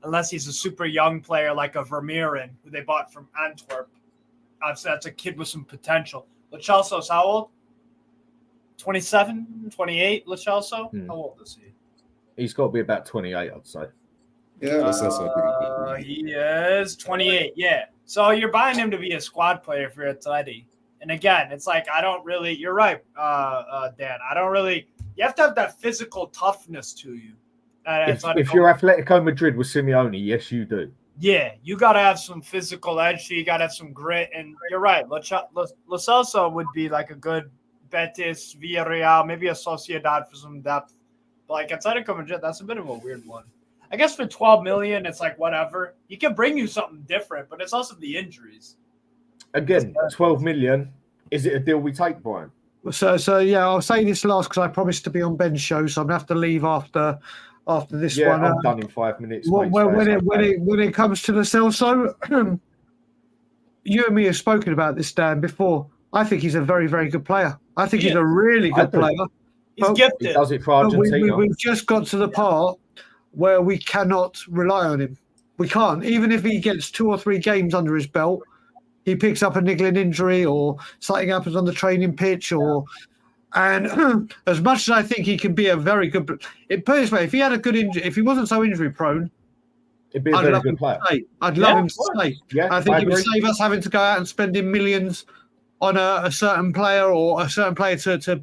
unless he's a super young player like a Vermeeren, who they bought from Antwerp. Obviously, that's a kid with some potential. Lo Celso's how old? 27, 28, Lo Celso? How old is he? He's got to be about 28, I'd say. Yeah, that's what he is 28, yeah. So you're buying him to be a squad player for Atleti. And again, it's like, I don't really, you're right, Dan. I don't really, you have to have that physical toughness to you. If you're Atletico Madrid with Simeone, yes, you do. Yeah, you got to have some physical edge. So you got to have some grit. And you're right. Lo Celso would be like a good Betis, Villarreal, maybe a Sociedad for some depth. But like Atletico Madrid, that's a bit of a weird one. I guess for 12 million, it's like whatever. He can bring you something different, but it's also the injuries. Again, 12 million. Is it a deal we take, Brian? So yeah, I'll say this last because I promised to be on Ben's show, so I'm gonna have to leave after this one. I'm done in 5 minutes. When it comes to the Celso, you and me have spoken about this, Dan, before. I think he's a very, very good player. I think he's a really good player. He's gifted. He does it for Argentina. We've just got to the part where we cannot rely on him. We can't. Even if he gets 2 or 3 games under his belt, he picks up a niggling injury or something happens on the training pitch and as much as I think he can be a very good, put it this way, if he had a good injury, if he wasn't so injury prone, he'd be a very good player. I'd love him to stay. Yeah, I think it would save us having to go out and spending millions on a certain player or a certain player to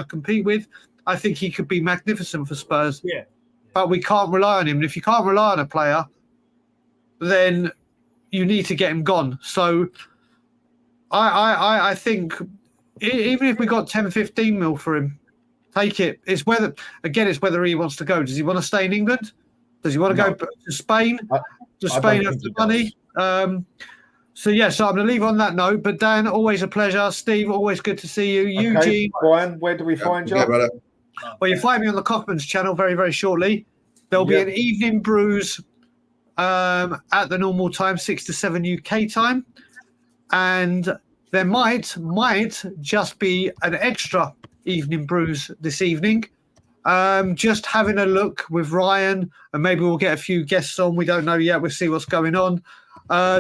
compete with. I think he could be magnificent for Spurs. Yeah. But we can't rely on him. And if you can't rely on a player, then you need to get him gone. So I think even if we got 10, 15 mil for him, take it. It's whether he wants to go. Does he want to stay in England? Does he want to go to Spain? Does Spain have the money? So I'm going to leave on that note. But Dan, always a pleasure. Steve, always good to see you. Okay, Eugene. Brian, where do we find you? Brother. Well, you find me on the Kaufman's channel very, very shortly. There'll be an evening brews at the normal time, 6 to 7 UK time. And there might just be an extra evening brews this evening. Just having a look with Ryan, and maybe we'll get a few guests on. We don't know yet. We'll see what's going on.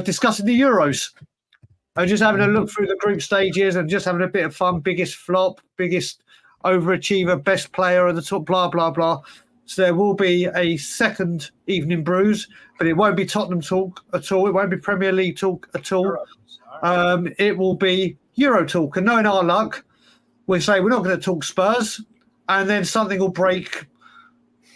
Discussing the Euros. Just having a look through the group stages and just having a bit of fun. Biggest flop, biggest overachiever, best player at the top, blah, blah, blah. So there will be a second evening brews, but it won't be Tottenham talk at all. It won't be Premier League talk at all. It will be Euro talk. And knowing our luck, we'll say we're not going to talk Spurs, and then something will break,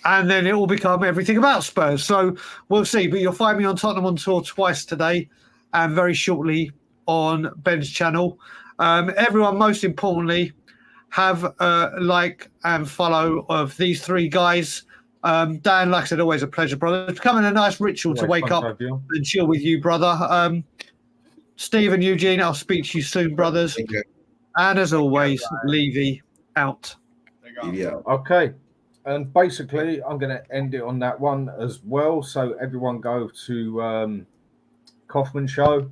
and then it will become everything about Spurs. So we'll see. But you'll find me on Tottenham on Tour twice today, and very shortly on Ben's channel. Everyone, most importantly, have a like and follow of these 3 guys. Dan, like I said, always a pleasure, brother. It's becoming a nice ritual to wake up and chill with you, brother. Steve and Eugene, I'll speak to you soon, brothers. And as always, Levy out. Okay. And basically, I'm going to end it on that one as well. So everyone go to Kaufman's show.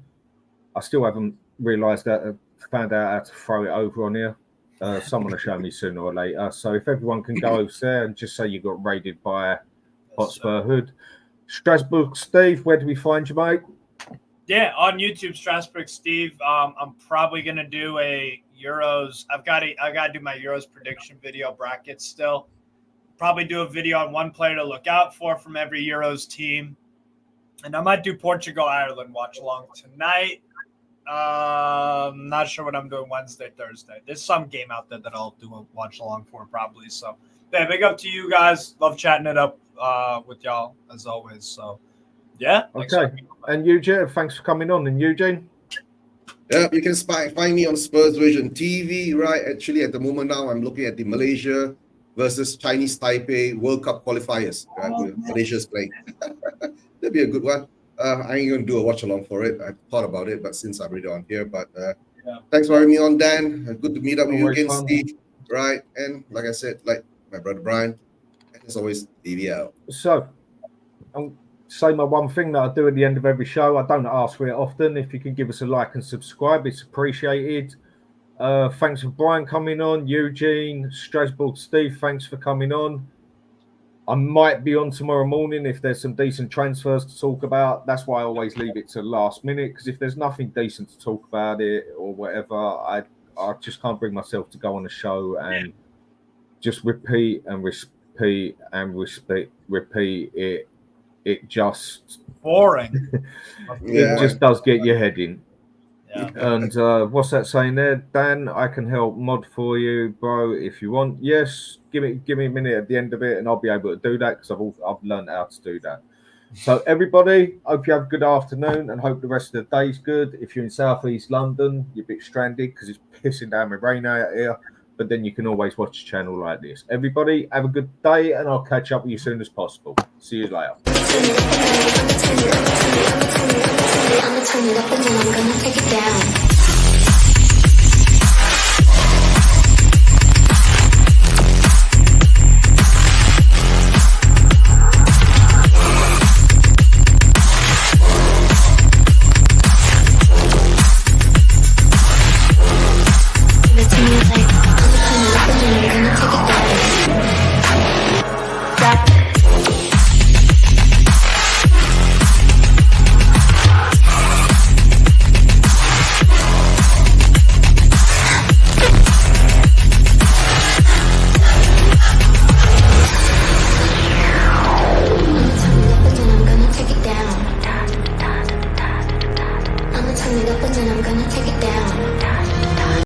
I still haven't realised that, found out how to throw it over on here. Someone will show me sooner or later. So if everyone can go over there and just say you got raided by Hotspur Hood. Strasbourg Steve, where do we find you, mate? Yeah, on YouTube, Strasbourg Steve. I'm probably gonna do a Euros. I gotta do my Euros prediction video bracket still. Probably do a video on one player to look out for from every Euros team. And I might do Portugal-Ireland watch along tonight. Not sure what I'm doing Wednesday, Thursday. There's some game out there that I'll do a watch along for probably. So, yeah, big up to you guys. Love chatting it up with y'all as always. So, yeah. Okay. And Eugene, thanks for coming on. And Eugene? Yeah, you can find me on Spurs Vision TV, right? Actually, at the moment now, I'm looking at the Malaysia versus Chinese Taipei World Cup qualifiers, right? With Malaysia's playing. That'd be a good one. I ain't gonna do a watch along for it. I thought about it, but since I'm already on here, but thanks for having me on, Dan. Good to meet up with you again, Steve. Right, and like I said, like my brother Brian, and as always, BBL. So, I'll say my one thing that I do at the end of every show. I don't ask for it often. If you can give us a like and subscribe, it's appreciated. Thanks for Brian coming on, Eugene, Strasbourg, Steve. Thanks for coming on. I might be on tomorrow morning if there's some decent transfers to talk about. That's why I always leave it to the last minute, because if there's nothing decent to talk about it or whatever, I just can't bring myself to go on a show and just repeat and repeat and repeat it. It just boring. It just does get your head in. Yeah. And what's that saying there, Dan? I can help mod for you, bro, if you want. Yes, give me a minute at the end of it, and I'll be able to do that because I've learned how to do that. So everybody, hope you have a good afternoon, and hope the rest of the day's good. If you're in Southeast London, you're a bit stranded because it's pissing down with rain out here, but then you can always watch a channel like this. Everybody, have a good day, and I'll catch up with you as soon as possible. See you later.